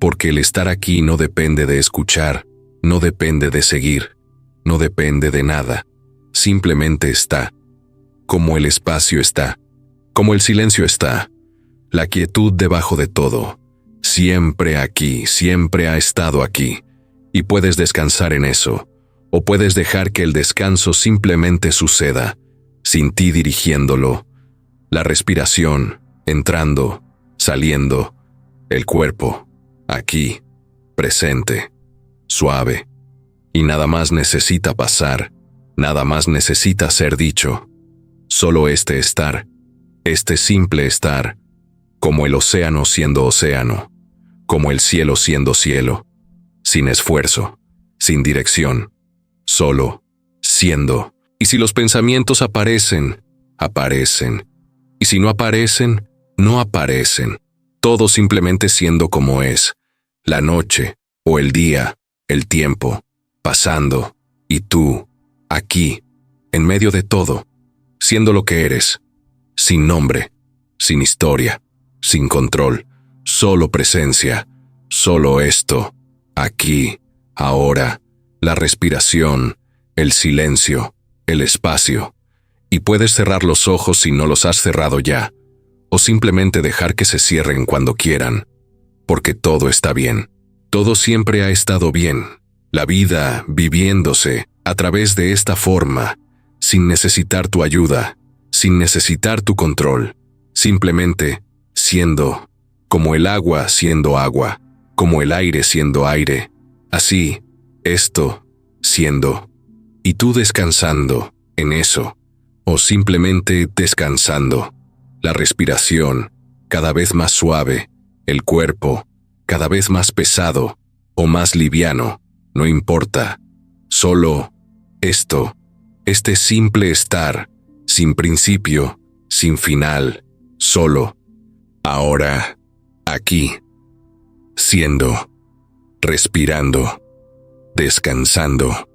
porque el estar aquí no depende de escuchar, no depende de seguir, no depende de nada, simplemente está, como el espacio está, como el silencio está, la quietud debajo de todo, siempre aquí, siempre ha estado aquí, y puedes descansar en eso, o puedes dejar que el descanso simplemente suceda, sin ti dirigiéndolo. La respiración, entrando, saliendo, el cuerpo, aquí, presente, suave, y nada más necesita pasar, nada más necesita ser dicho. Solo este estar, este simple estar, como el océano siendo océano, como el cielo siendo cielo, sin esfuerzo, sin dirección, solo, siendo. Y si los pensamientos aparecen, aparecen. Y si no aparecen, no aparecen. Todo simplemente siendo como es. La noche, o el día, el tiempo, pasando. Y tú, aquí, en medio de todo, siendo lo que eres. Sin nombre, sin historia, sin control. Solo presencia, solo esto. Aquí, ahora, la respiración, el silencio, el espacio, y puedes cerrar los ojos si no los has cerrado ya, o simplemente dejar que se cierren cuando quieran, porque todo está bien. Todo siempre ha estado bien, la vida viviéndose a través de esta forma, sin necesitar tu ayuda, sin necesitar tu control, simplemente siendo, como el agua siendo agua, como el aire siendo aire, así, esto, siendo. Y tú descansando en eso, o simplemente descansando. La respiración, cada vez más suave, el cuerpo, cada vez más pesado o más liviano, no importa. Solo esto, este simple estar, sin principio, sin final, solo, ahora, aquí, siendo, respirando. descansando.